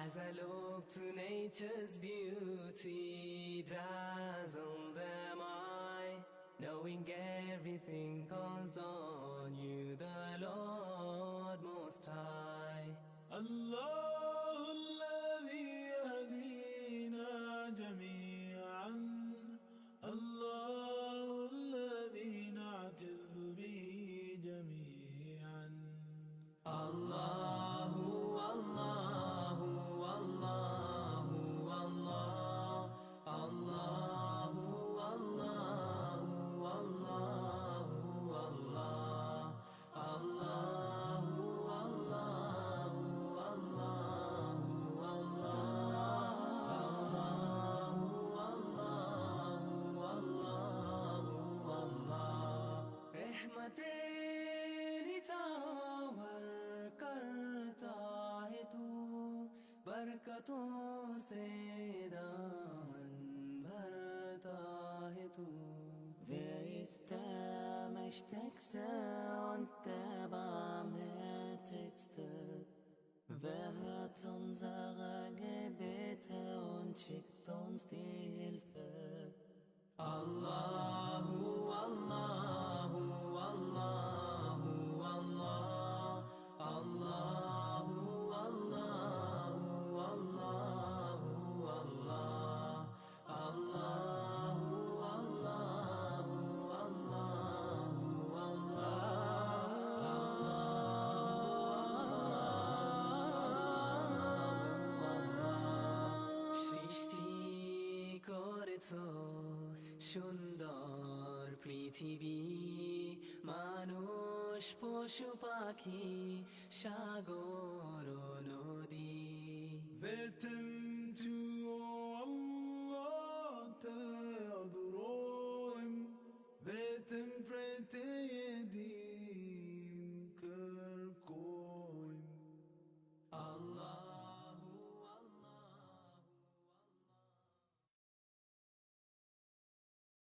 As I look to nature's beauty, dazzled am I, knowing everything calls on you, the Lord Most High. الله الذي يهدينا جميعا، الله الذي نعتز به جميعا. الله والله والله والله الله والله والله والله الله والله والله والله रहमतें निछावर करता है तू, बरकतों से दामन भरता है तू. Wer ist der Mächtigste und der Barmherzigste? Wer hört unsere Gebete und schickt uns die Hilfe? Allahu, Allahu, Allahu, Allah, Allahu, Allahu, Allahu, Allah, Allahu, Allahu, সৃষ্টি করেছ সুন্দর পৃথিবী, মানুষ পশু পাখি সাগর ও নদী. Beten to Allah, te adoren, beten, pray